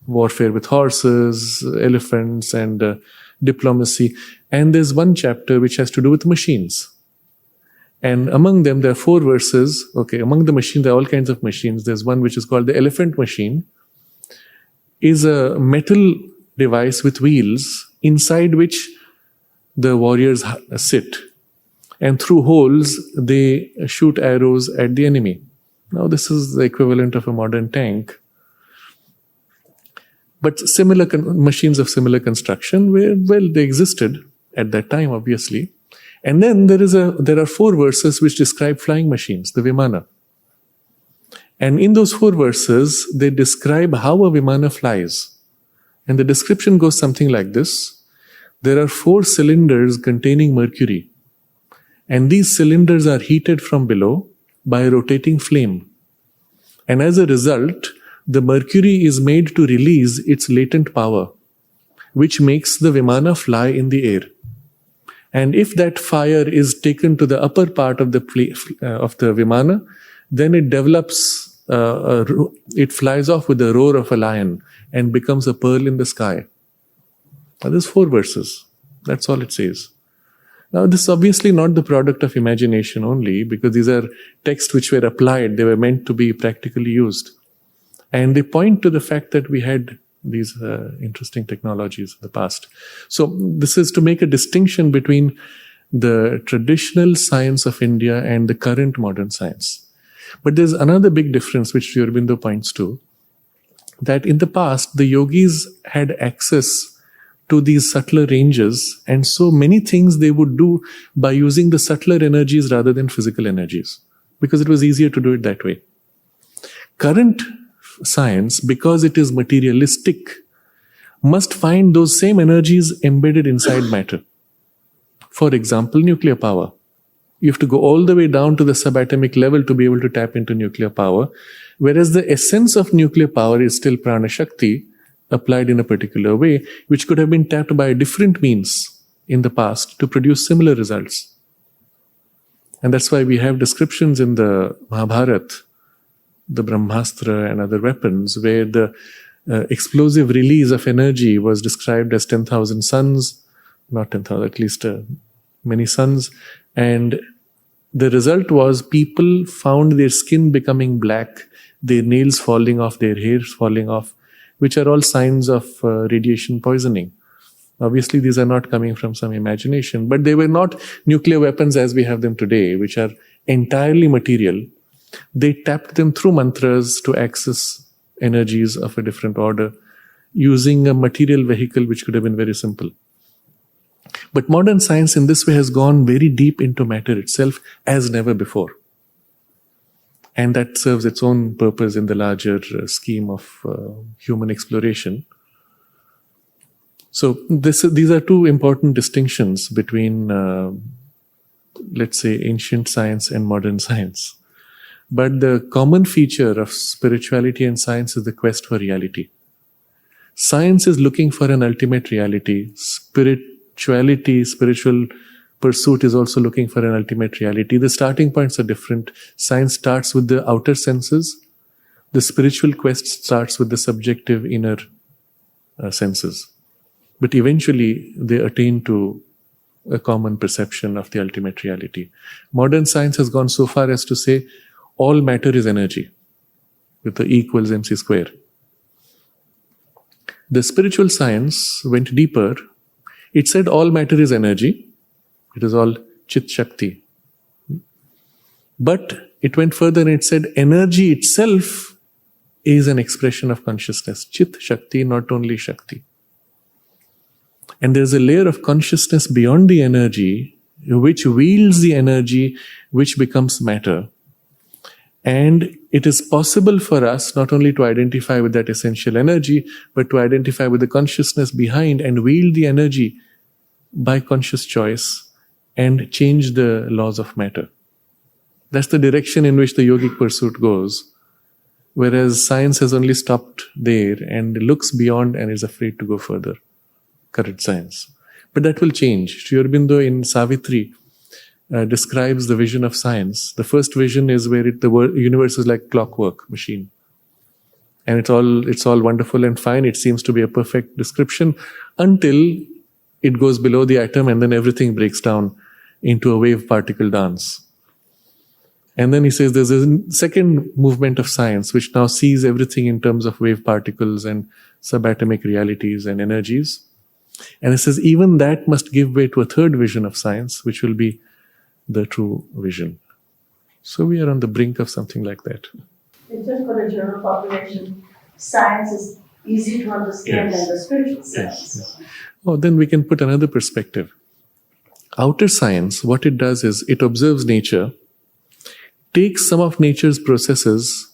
warfare with horses, elephants, and diplomacy. And there's one chapter which has to do with machines. And among them, there are 4 verses. Okay, among the machines, there are all kinds of machines. There's one which is called the elephant machine. Is a metal device with wheels inside which the warriors sit. And through holes, they shoot arrows at the enemy. Now, this is the equivalent of a modern tank. But similar machines of similar construction, they existed at that time, obviously. And then there are 4 verses which describe flying machines, the Vimana. And in those 4 verses, they describe how a Vimana flies. And the description goes something like this. There are 4 cylinders containing mercury. And these cylinders are heated from below by a rotating flame. And as a result, the mercury is made to release its latent power, which makes the Vimana fly in the air. And if that fire is taken to the upper part of the Vimana, then it develops, it flies off with the roar of a lion and becomes a pearl in the sky. Now, there's 4 verses. That's all it says. Now, this is obviously not the product of imagination only, because these are texts which were applied. They were meant to be practically used. And they point to the fact that we had these interesting technologies in the past. So this is to make a distinction between the traditional science of India and the current modern science. But there's another big difference which Aurobindo points to, that in the past, the yogis had access to these subtler ranges, and so many things they would do by using the subtler energies rather than physical energies, because it was easier to do it that way. Current science, because it is materialistic, must find those same energies embedded inside matter. For example, nuclear power. You have to go all the way down to the subatomic level to be able to tap into nuclear power, whereas the essence of nuclear power is still prana shakti, applied in a particular way, which could have been tapped by different means in the past to produce similar results. And that's why we have descriptions in the Mahabharata, the Brahmastra and other weapons, where the explosive release of energy was described as 10,000 suns, not 10,000, at least many suns. And the result was people found their skin becoming black, their nails falling off, their hairs falling off, which are all signs of radiation poisoning. Obviously, these are not coming from some imagination, but they were not nuclear weapons as we have them today, which are entirely material. They tapped them through mantras to access energies of a different order, using a material vehicle which could have been very simple. But modern science in this way has gone very deep into matter itself as never before. And that serves its own purpose in the larger scheme of human exploration. So these are 2 important distinctions between, let's say, ancient science and modern science. But the common feature of spirituality and science is the quest for reality. Science is looking for an ultimate reality. Spirituality, spiritual pursuit is also looking for an ultimate reality. The starting points are different. Science starts with the outer senses. The spiritual quest starts with the subjective inner senses. But eventually they attain to a common perception of the ultimate reality. Modern science has gone so far as to say all matter is energy, with the E equals mc square. The spiritual science went deeper. It said all matter is energy. It is all Chit Shakti. But it went further and it said energy itself is an expression of consciousness. Chit Shakti, not only Shakti. And there's a layer of consciousness beyond the energy which wields the energy which becomes matter. And it is possible for us not only to identify with that essential energy, but to identify with the consciousness behind and wield the energy by conscious choice and change the laws of matter. That's the direction in which the yogic pursuit goes, whereas science has only stopped there and looks beyond and is afraid to go further. Current science. But that will change. Sri Aurobindo in Savitri describes the vision of science. The first vision is where the universe is like clockwork machine. And it's all wonderful and fine. It seems to be a perfect description until it goes below the atom and then everything breaks down into a wave particle dance. And then he says there's a second movement of science which now sees everything in terms of wave particles and subatomic realities and energies. And it says even that must give way to a third vision of science, which will be the true vision. So we are on the brink of something like that. It's just for the general population, science is easy to understand than the spiritual science. Yes. Oh, then we can put another perspective. Outer science, what it does is it observes nature, takes some of nature's processes,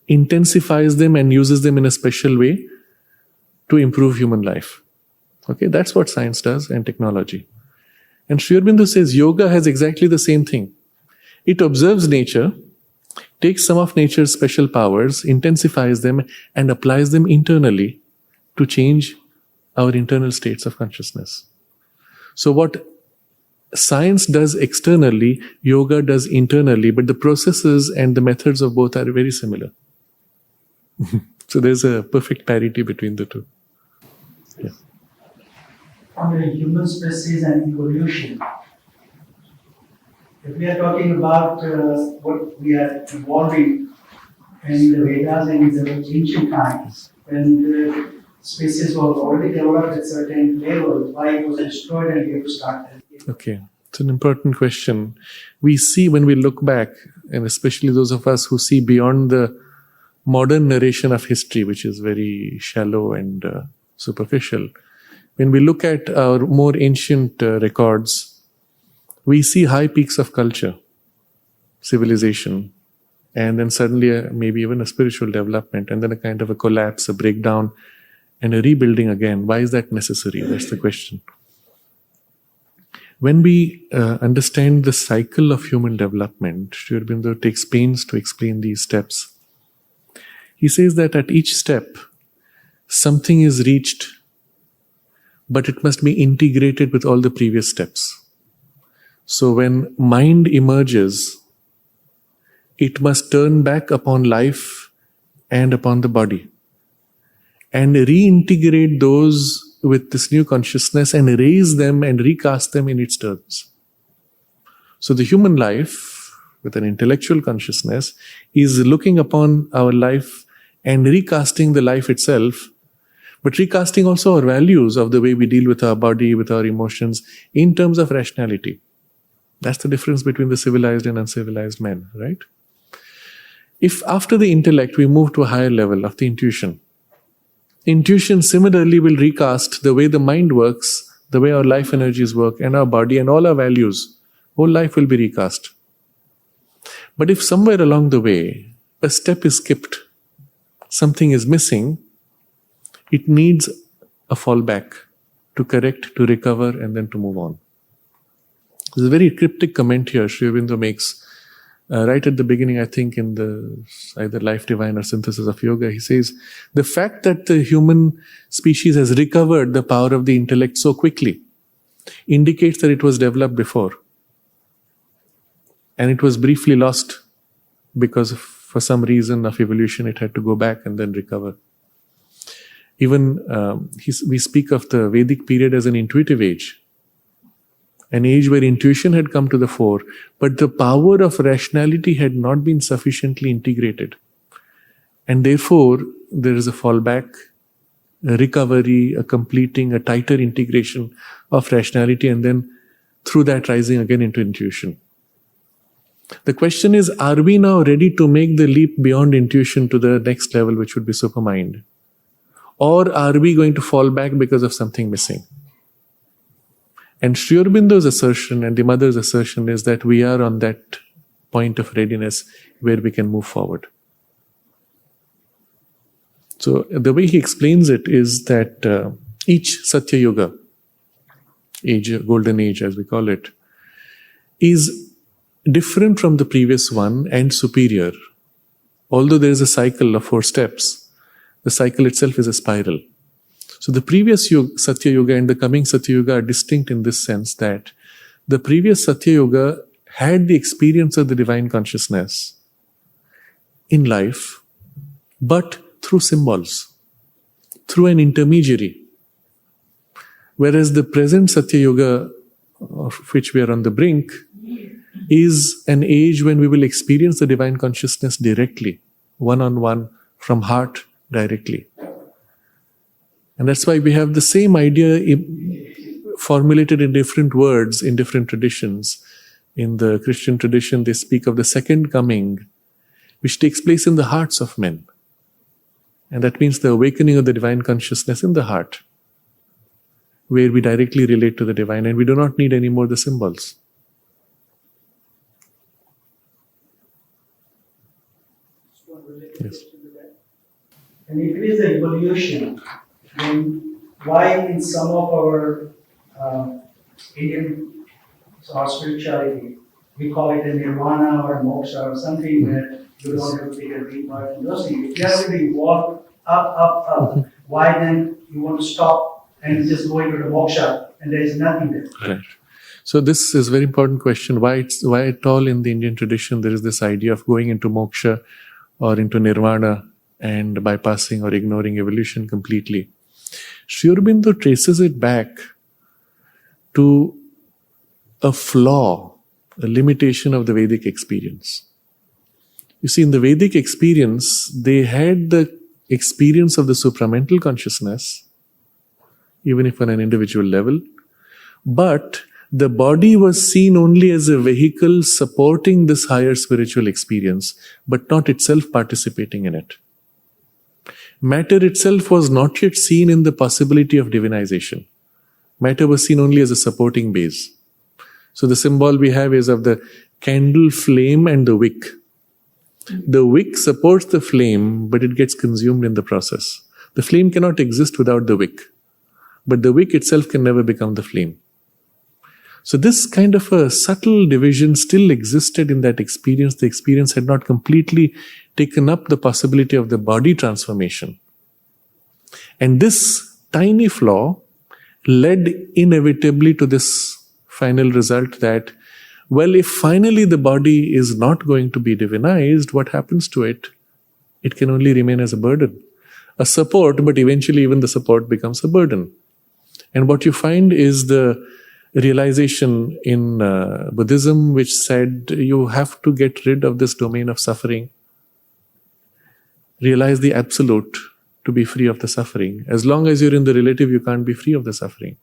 intensifies them and uses them in a special way to improve human life. Okay, that's what science does and technology. And Sri Aurobindo says yoga has exactly the same thing. It observes nature, takes some of nature's special powers, intensifies them and applies them internally to change our internal states of consciousness. So what science does externally, yoga does internally, but the processes and the methods of both are very similar. So there's a perfect parity between the two. Yeah. On the human species and evolution, if we are talking about what we are evolving in the Vedas and in the ancient times, when the species was already developed at certain level, why it was destroyed and we have to start again? Okay, it's an important question. We see when we look back, and especially those of us who see beyond the modern narration of history, which is very shallow and superficial, when we look at our more ancient records, we see high peaks of culture, civilization, and then suddenly maybe even a spiritual development, and then a kind of a collapse, a breakdown, and a rebuilding again. Why is that necessary? That's the question. When we understand the cycle of human development, Sri Aurobindo takes pains to explain these steps. He says that at each step, something is reached, but it must be integrated with all the previous steps. So when mind emerges, it must turn back upon life and upon the body and reintegrate those with this new consciousness and raise them and recast them in its terms. So the human life with an intellectual consciousness is looking upon our life and recasting the life itself, but recasting also our values of the way we deal with our body, with our emotions, in terms of rationality. That's the difference between the civilized and uncivilized men, right? If after the intellect we move to a higher level of the intuition, intuition similarly will recast the way the mind works, the way our life energies work, and our body and all our values. Whole life will be recast. But if somewhere along the way a step is skipped, something is missing, it needs a fallback to correct, to recover, and then to move on. There's a very cryptic comment here Sri Aurobindo makes right at the beginning, I think, in the either Life Divine or Synthesis of Yoga. He says, the fact that the human species has recovered the power of the intellect so quickly indicates that it was developed before. And it was briefly lost because of For some reason of evolution, it had to go back and then recover. Even we speak of the Vedic period as an intuitive age, an age where intuition had come to the fore, but the power of rationality had not been sufficiently integrated. And therefore, there is a fallback, a recovery, a completing, a tighter integration of rationality, and then through that rising again into intuition. The question is, are we now ready to make the leap beyond intuition to the next level, which would be supermind? Or are we going to fall back because of something missing? And Sri Aurobindo's assertion and the mother's assertion is that we are on that point of readiness where we can move forward. So the way he explains it is that each Satya Yuga, golden age as we call it, is different from the previous one and superior. Although there is a cycle of 4 steps, the cycle itself is a spiral. So the previous Satya Yuga and the coming Satya Yuga are distinct in this sense that the previous Satya Yuga had the experience of the divine consciousness in life, but through symbols, through an intermediary. Whereas the present Satya Yuga, of which we are on the brink, is an age when we will experience the divine consciousness directly, one-on-one, from heart directly. And that's why we have the same idea formulated in different words in different traditions. In the Christian tradition, they speak of the second coming, which takes place in the hearts of men. And that means the awakening of the divine consciousness in the heart, where we directly relate to the divine and we do not need any more the symbols. Yes. And if it is an evolution, then why in some of our Indian our spirituality, we call it a nirvana or moksha or something that you don't have to take a deep breath and those things. If you have to walk up, why then you want to stop and just go into the moksha and there is nothing there? Right. So this is a very important question. Why at all in the Indian tradition there is this idea of going into moksha or into nirvana and bypassing or ignoring evolution completely. Sri Aurobindo traces it back to a flaw, a limitation of the Vedic experience. You see, in the Vedic experience, they had the experience of the supramental consciousness, even if on an individual level, but the body was seen only as a vehicle supporting this higher spiritual experience, but not itself participating in it. Matter itself was not yet seen in the possibility of divinization. Matter was seen only as a supporting base. So the symbol we have is of the candle flame and the wick. The wick supports the flame, but it gets consumed in the process. The flame cannot exist without the wick, but the wick itself can never become the flame. So this kind of a subtle division still existed in that experience. The experience had not completely taken up the possibility of the body transformation. And this tiny flaw led inevitably to this final result that, well, if finally the body is not going to be divinized, what happens to it? It can only remain as a burden. A support, but eventually even the support becomes a burden. And what you find is the realization in Buddhism, which said you have to get rid of this domain of suffering. Realize the absolute to be free of the suffering. As long as you're in the relative, you can't be free of the suffering.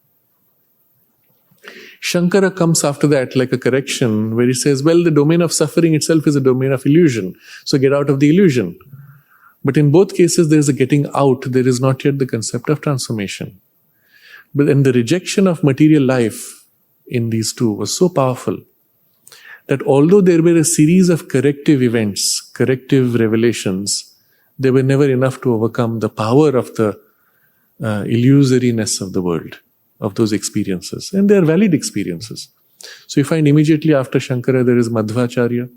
Shankara comes after that like a correction where he says, well, the domain of suffering itself is a domain of illusion. So get out of the illusion. But in both cases, there is a getting out. There is not yet the concept of transformation. But then the rejection of material life in these two was so powerful that although there were a series of corrective events, corrective revelations, they were never enough to overcome the power of the illusoriness of the world, of those experiences. And they are valid experiences. So you find immediately after Shankara there is Madhvacharya,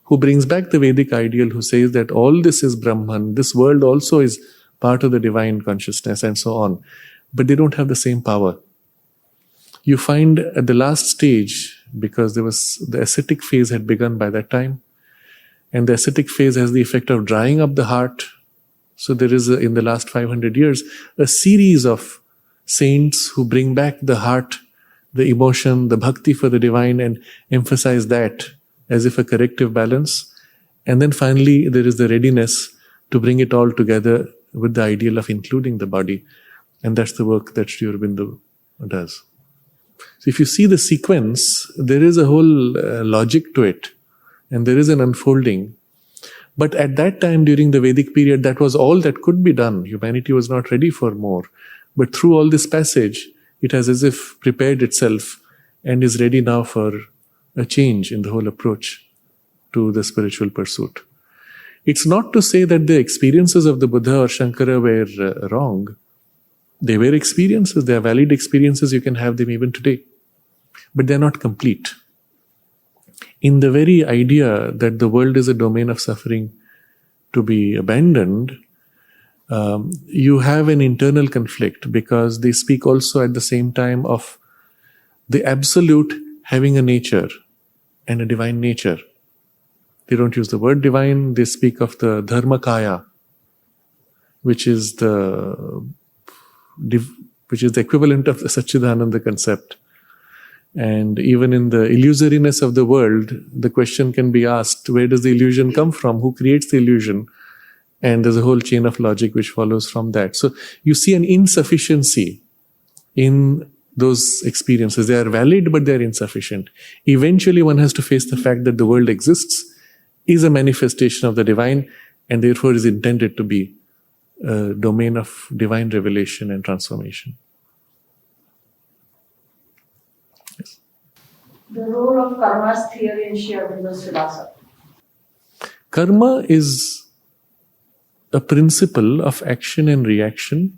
who brings back the Vedic ideal, who says that all this is Brahman, this world also is part of the divine consciousness and so on. But they don't have the same power. You find at the last stage, because there was the ascetic phase had begun by that time, And the ascetic phase has the effect of drying up the heart. So there is, in the last 500 years, a series of saints who bring back the heart, the emotion, the bhakti for the divine, and emphasize that as if a corrective balance. And then finally, there is the readiness to bring it all together with the ideal of including the body. And that's the work that Sri Aurobindo does. So if you see the sequence, there is a whole logic to it. And there is an unfolding. But at that time, during the Vedic period, that was all that could be done. Humanity was not ready for more. But through all this passage, it has as if prepared itself and is ready now for a change in the whole approach to the spiritual pursuit. It's not to say that the experiences of the Buddha or Shankara were wrong. They were experiences, they are valid experiences, you can have them even today. But they're not complete. In the very idea that the world is a domain of suffering to be abandoned, you have an internal conflict, because they speak also at the same time of the absolute having a nature and a divine nature. They don't use the word divine, they speak of the dharmakaya, which is the equivalent of the Satchidananda concept. And even in the illusoriness of the world, the question can be asked, where does the illusion come from? Who creates the illusion? And there's a whole chain of logic which follows from that. So you see an insufficiency in those experiences. They are valid, but they are insufficient. Eventually, one has to face the fact that the world exists, is a manifestation of the divine, and therefore is intended to be a domain of divine revelation and transformation. Yes. The role of karma's theory in Sri Aurobindo's philosophy. Karma is a principle of action and reaction.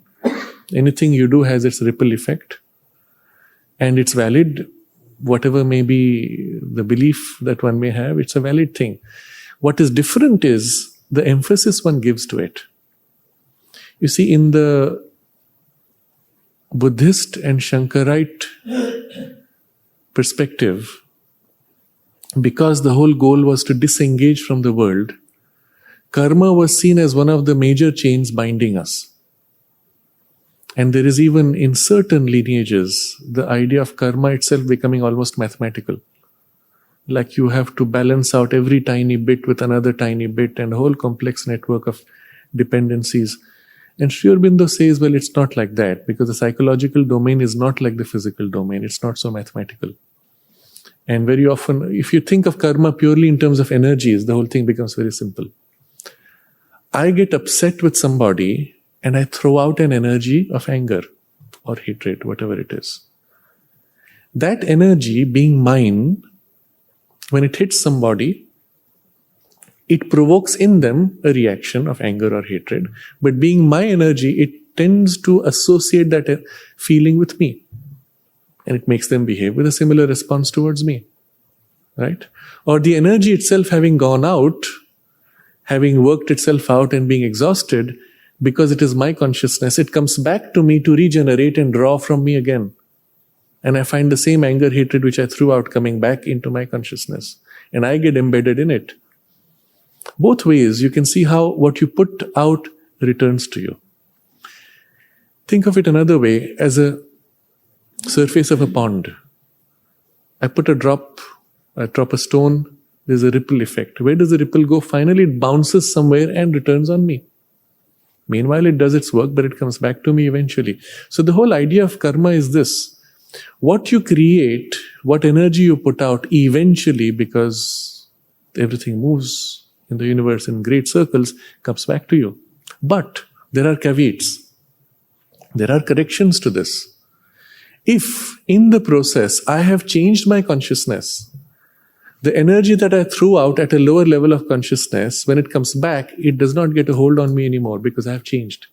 Anything you do has its ripple effect, and it's valid. Whatever may be the belief that one may have, it's a valid thing. What is different is the emphasis one gives to it. You see, in the Buddhist and Shankarite perspective, because the whole goal was to disengage from the world, karma was seen as one of the major chains binding us. And there is even in certain lineages the idea of karma itself becoming almost mathematical. Like you have to balance out every tiny bit with another tiny bit and a whole complex network of dependencies. And Sri Aurobindo says, well, it's not like that, because the psychological domain is not like the physical domain. It's not so mathematical. And very often, if you think of karma purely in terms of energies, the whole thing becomes very simple. I get upset with somebody and I throw out an energy of anger or hatred, whatever it is. That energy being mine, when it hits somebody, it provokes in them a reaction of anger or hatred. But being my energy, it tends to associate that feeling with me. And it makes them behave with a similar response towards me. Right? Or the energy itself having gone out, having worked itself out and being exhausted, because it is my consciousness, it comes back to me to regenerate and draw from me again. And I find the same anger, hatred which I threw out coming back into my consciousness. And I get embedded in it. Both ways, you can see how what you put out returns to you. Think of it another way, as a surface of a pond. I drop a stone, there's a ripple effect. Where does the ripple go? Finally, it bounces somewhere and returns on me. Meanwhile, it does its work, but it comes back to me eventually. So the whole idea of karma is this. What you create, what energy you put out, eventually, because everything moves in the universe in great circles, comes back to you. But there are caveats. There are corrections to this. If in the process I have changed my consciousness, the energy that I threw out at a lower level of consciousness, when it comes back, it does not get a hold on me anymore because I have changed.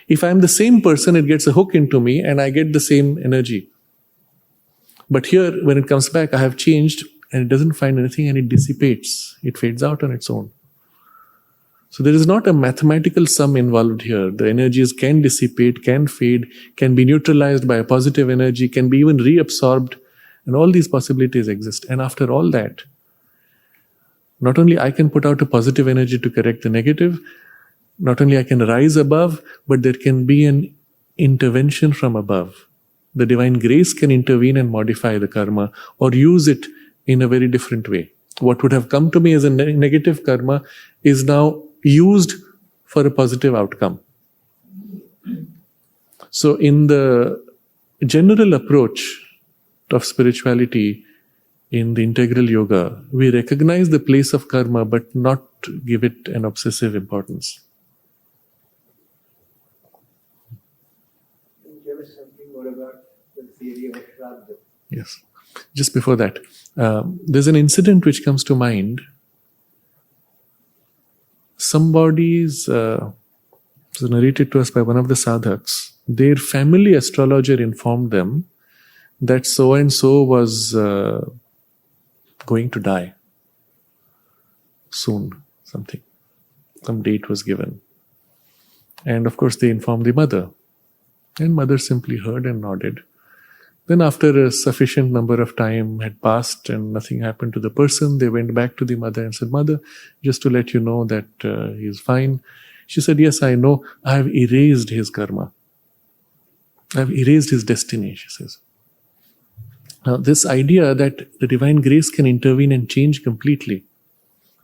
If I am the same person, it gets a hook into me and I get the same energy. But here, when it comes back, I have changed and it doesn't find anything and it dissipates. It fades out on its own. So there is not a mathematical sum involved here. The energies can dissipate, can fade, can be neutralized by a positive energy, can be even reabsorbed. And all these possibilities exist. And after all that, Not only I can put out a positive energy to correct the negative, not only I can rise above, but there can be an intervention from above. The divine grace can intervene and modify the karma or use it in a very different way. What would have come to me as a negative karma is now used for a positive outcome. So in the general approach of spirituality, in the integral yoga, we recognize the place of karma but not give it an obsessive importance. Can you tell us something more about the theory of Shraddha? Yes. Just before that, there's an incident which comes to mind. Somebody's, it was narrated to us by one of the sadhaks. Their family astrologer informed them that so and so was going to die soon, some date was given. And of course they informed the mother. And mother simply heard and nodded. Then after a sufficient number of time had passed and nothing happened to the person, they went back to the mother and said, "Mother, just to let you know that he is fine." She said, "Yes, I know. I have erased his karma. I have erased his destiny," she says. Now, this idea that the divine grace can intervene and change completely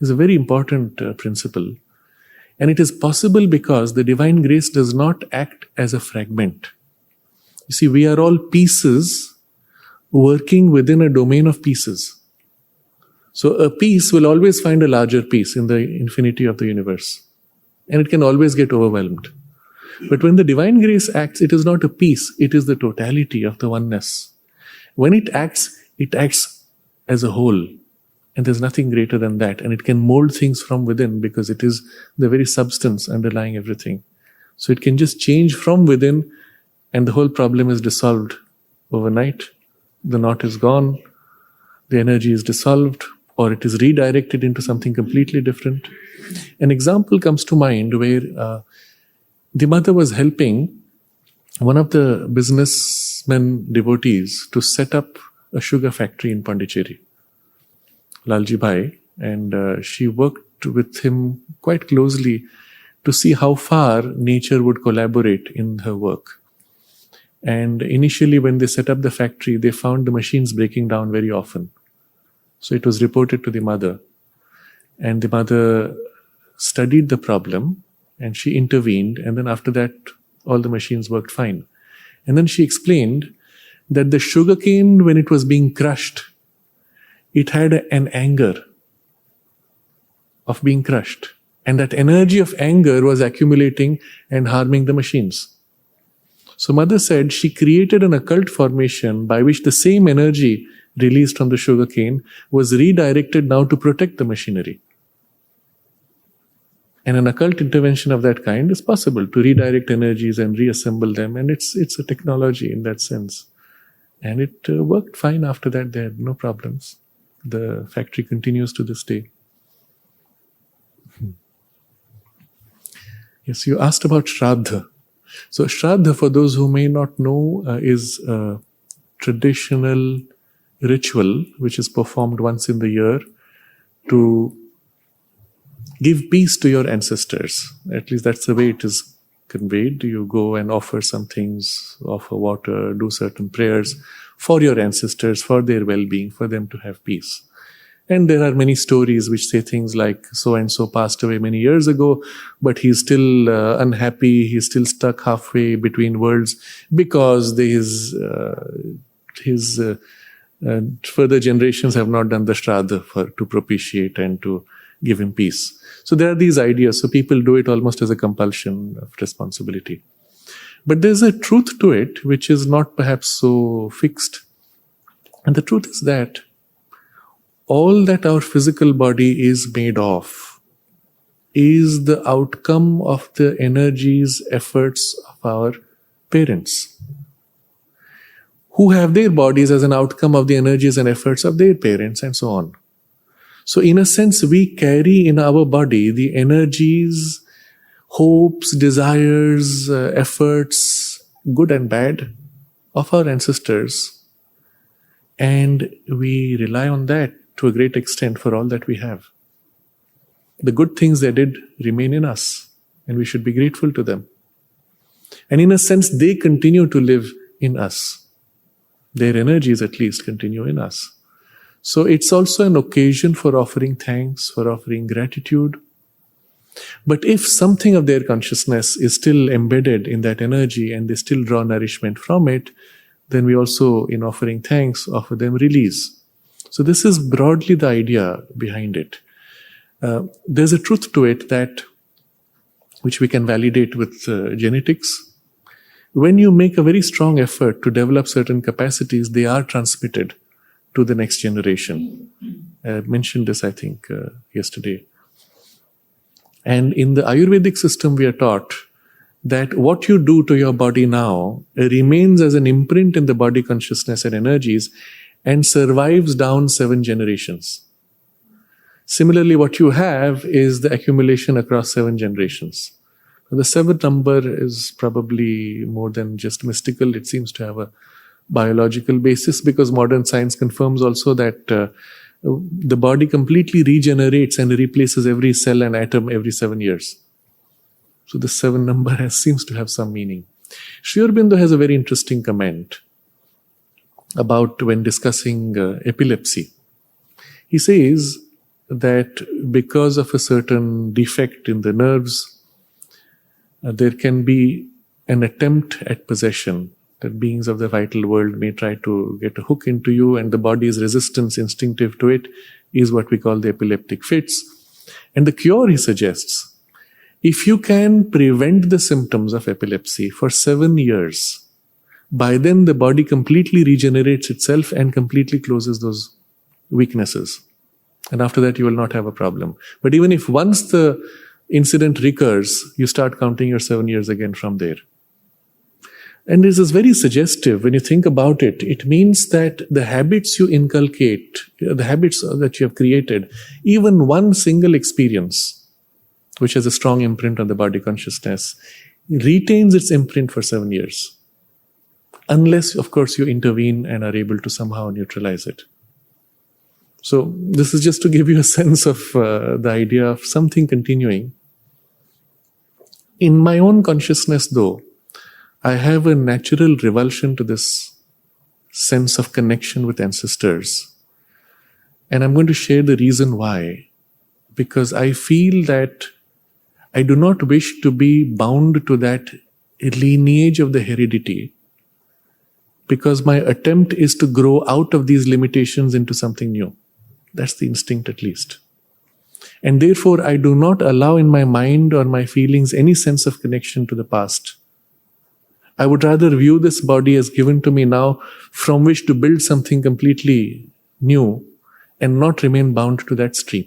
is a very important principle. And it is possible because the divine grace does not act as a fragment. You see, we are all pieces working within a domain of pieces. So a piece will always find a larger piece in the infinity of the universe. And it can always get overwhelmed. But when the divine grace acts, it is not a piece, it is the totality of the oneness. When it acts as a whole. And there's nothing greater than that. And it can mold things from within because it is the very substance underlying everything. So it can just change from within and the whole problem is dissolved overnight. The knot is gone, the energy is dissolved, or it is redirected into something completely different. An example comes to mind where the mother was helping one of the businessmen devotees to set up a sugar factory in Pondicherry, Lalji Bhai, and she worked with him quite closely to see how far nature would collaborate in her work. And initially when they set up the factory, they found the machines breaking down very often. So it was reported to the mother. And the mother studied the problem and she intervened. And then after that, all the machines worked fine. And then she explained that the sugarcane, when it was being crushed, it had an anger of being crushed. And that energy of anger was accumulating and harming the machines. So mother said she created an occult formation by which the same energy released from the sugarcane was redirected now to protect the machinery. And an occult intervention of that kind is possible, to redirect energies and reassemble them. And it's a technology in that sense. And it worked fine after that. They had no problems. The factory continues to this day. Yes, you asked about Shraddha. So Shraddha, for those who may not know, is a traditional ritual which is performed once in the year to give peace to your ancestors. At least that's the way it is conveyed. You go and offer some things, offer water, do certain prayers for your ancestors, for their well-being, for them to have peace. And there are many stories which say things like, so-and-so passed away many years ago, but he's still unhappy, he's still stuck halfway between worlds because his further generations have not done the Shraddha to propitiate and to give him peace. So there are these ideas, so people do it almost as a compulsion of responsibility. But there's a truth to it which is not perhaps so fixed. And the truth is that all that our physical body is made of is the outcome of the energies, efforts of our parents, who have their bodies as an outcome of the energies and efforts of their parents, and so on. So in a sense, we carry in our body the energies, hopes, desires, efforts, good and bad, of our ancestors. And we rely on that to a great extent for all that we have. the good things they did remain in us, and we should be grateful to them. And in a sense, they continue to live in us. Their energies, at least, continue in us. So it's also an occasion for offering thanks, for offering gratitude. But if something of their consciousness is still embedded in that energy and they still draw nourishment from it, then we also, in offering thanks, offer them release. So this is broadly the idea behind it. There's a truth to it that, which we can validate with genetics. When you make a very strong effort to develop certain capacities, they are transmitted to the next generation. I mentioned this, I think, yesterday. And in the Ayurvedic system, we are taught that what you do to your body now remains as an imprint in the body consciousness and energies and survives down 7 generations. Similarly, what you have is the accumulation across 7 generations. The 7 number is probably more than just mystical. It seems to have a biological basis, because modern science confirms also that the body completely regenerates and replaces every cell and atom every 7 years. So the 7 number seems to have some meaning. Sri Aurobindo has a very interesting comment about when discussing epilepsy. He says that because of a certain defect in the nerves, there can be an attempt at possession, that beings of the vital world may try to get a hook into you, and the body's resistance instinctive to it is what we call the epileptic fits. And the cure, he suggests, if you can prevent the symptoms of epilepsy for 7 years, by then the body completely regenerates itself and completely closes those weaknesses. And after that, you will not have a problem. But even if once the incident recurs, you start counting your 7 years again from there. And this is very suggestive when you think about it. It means that the habits you inculcate, the habits that you have created, even one single experience, which has a strong imprint on the body consciousness, retains its imprint for 7 years. Unless, of course, you intervene and are able to somehow neutralize it. So this is just to give you a sense of the idea of something continuing. In my own consciousness, though, I have a natural revulsion to this sense of connection with ancestors. And I'm going to share the reason why. Because I feel that I do not wish to be bound to that lineage of the heredity, because my attempt is to grow out of these limitations into something new. That's the instinct, at least. And therefore, I do not allow in my mind or my feelings any sense of connection to the past. I would rather view this body as given to me now, from which to build something completely new and not remain bound to that stream.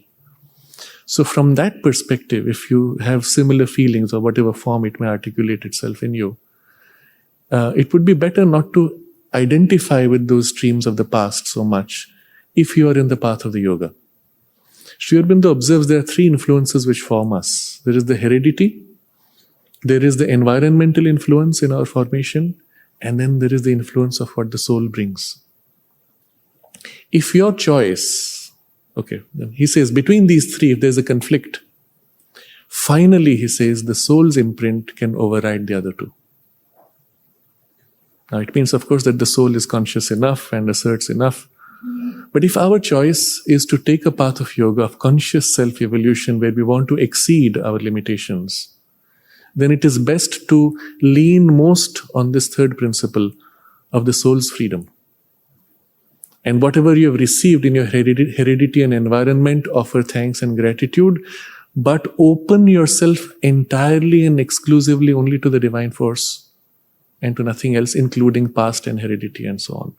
So from that perspective, if you have similar feelings or whatever form it may articulate itself in you, it would be better not to identify with those streams of the past so much if you are in the path of the yoga. Sri Aurobindo observes there are 3 influences which form us. There is the heredity, there is the environmental influence in our formation, and then there is the influence of what the soul brings. If your choice, then he says between these 3, if there's a conflict, finally he says the soul's imprint can override the other 2. Now it means, of course, that the soul is conscious enough and asserts enough. But if our choice is to take a path of yoga, of conscious self-evolution, where we want to exceed our limitations, then it is best to lean most on this 3rd principle of the soul's freedom. And whatever you have received in your heredity and environment, offer thanks and gratitude, but open yourself entirely and exclusively only to the divine force and to nothing else, including past and heredity and so on.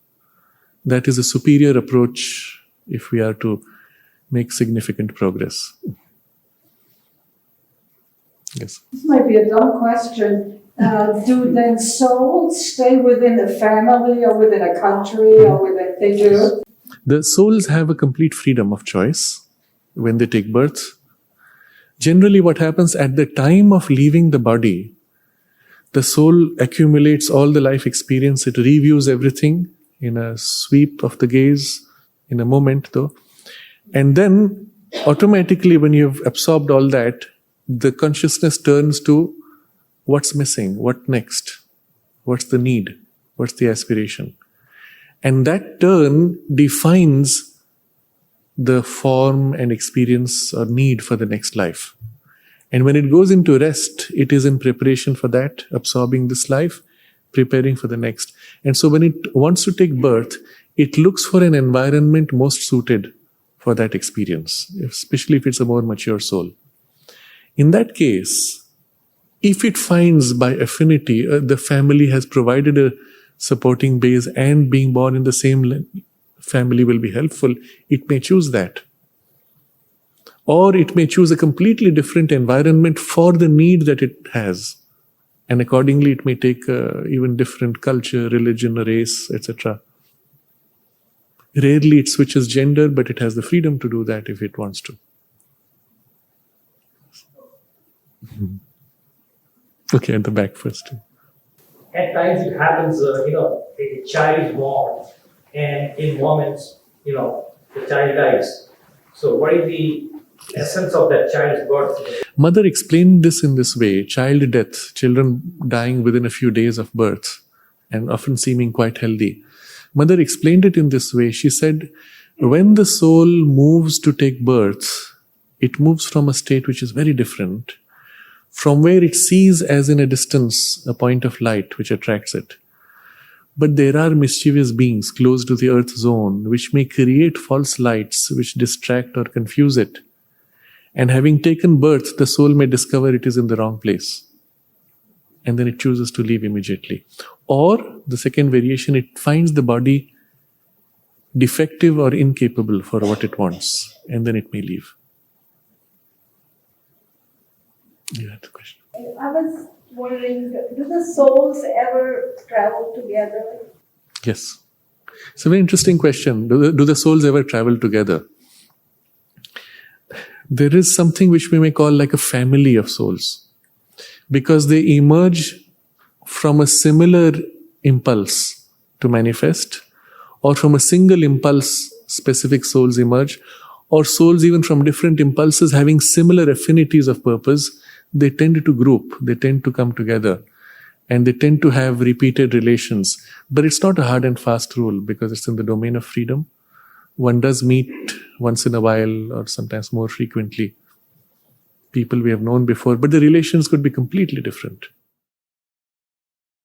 That is a superior approach if we are to make significant progress. Yes. This might be a dumb question. Do then souls stay within a family or within a country or within, they do? The souls have a complete freedom of choice when they take birth. Generally, what happens at the time of leaving the body, the soul accumulates all the life experience, it reviews everything in a sweep of the gaze, in a moment though, and then automatically when you've absorbed all that, the consciousness turns to what's missing, what next, what's the need, what's the aspiration. And that turn defines the form and experience or need for the next life. And when it goes into rest, it is in preparation for that, absorbing this life, preparing for the next. And so when it wants to take birth, it looks for an environment most suited for that experience, especially if it's a more mature soul. In that case, if it finds by affinity, the family has provided a supporting base and being born in the same family will be helpful, it may choose that. Or it may choose a completely different environment for the need that it has. And accordingly, it may take even different culture, religion, race, etc. Rarely it switches gender, but it has the freedom to do that if it wants to. Okay, at the back first. At times it happens, a child is born and in moments, the child dies. So what is the essence of that child's birth? Mother explained this in this way: child death, children dying within a few days of birth and often seeming quite healthy. Mother explained it in this way. She said, when the soul moves to take birth, it moves from a state which is very different from where it sees as in a distance a point of light which attracts it. But there are mischievous beings close to the earth zone which may create false lights which distract or confuse it. And having taken birth, the soul may discover it is in the wrong place. And then it chooses to leave immediately. Or, the second variation, it finds the body defective or incapable for what it wants. And then it may leave. You had the question. I was wondering, do the souls ever travel together? Yes. It's a very interesting question. Do the souls ever travel together? There is something which we may call like a family of souls. Because they emerge from a similar impulse to manifest, or from a single impulse, specific souls emerge, or souls even from different impulses having similar affinities of purpose, they tend to group, they tend to come together, and they tend to have repeated relations. But it's not a hard and fast rule because it's in the domain of freedom. One does meet once in a while or sometimes more frequently people we have known before, but the relations could be completely different.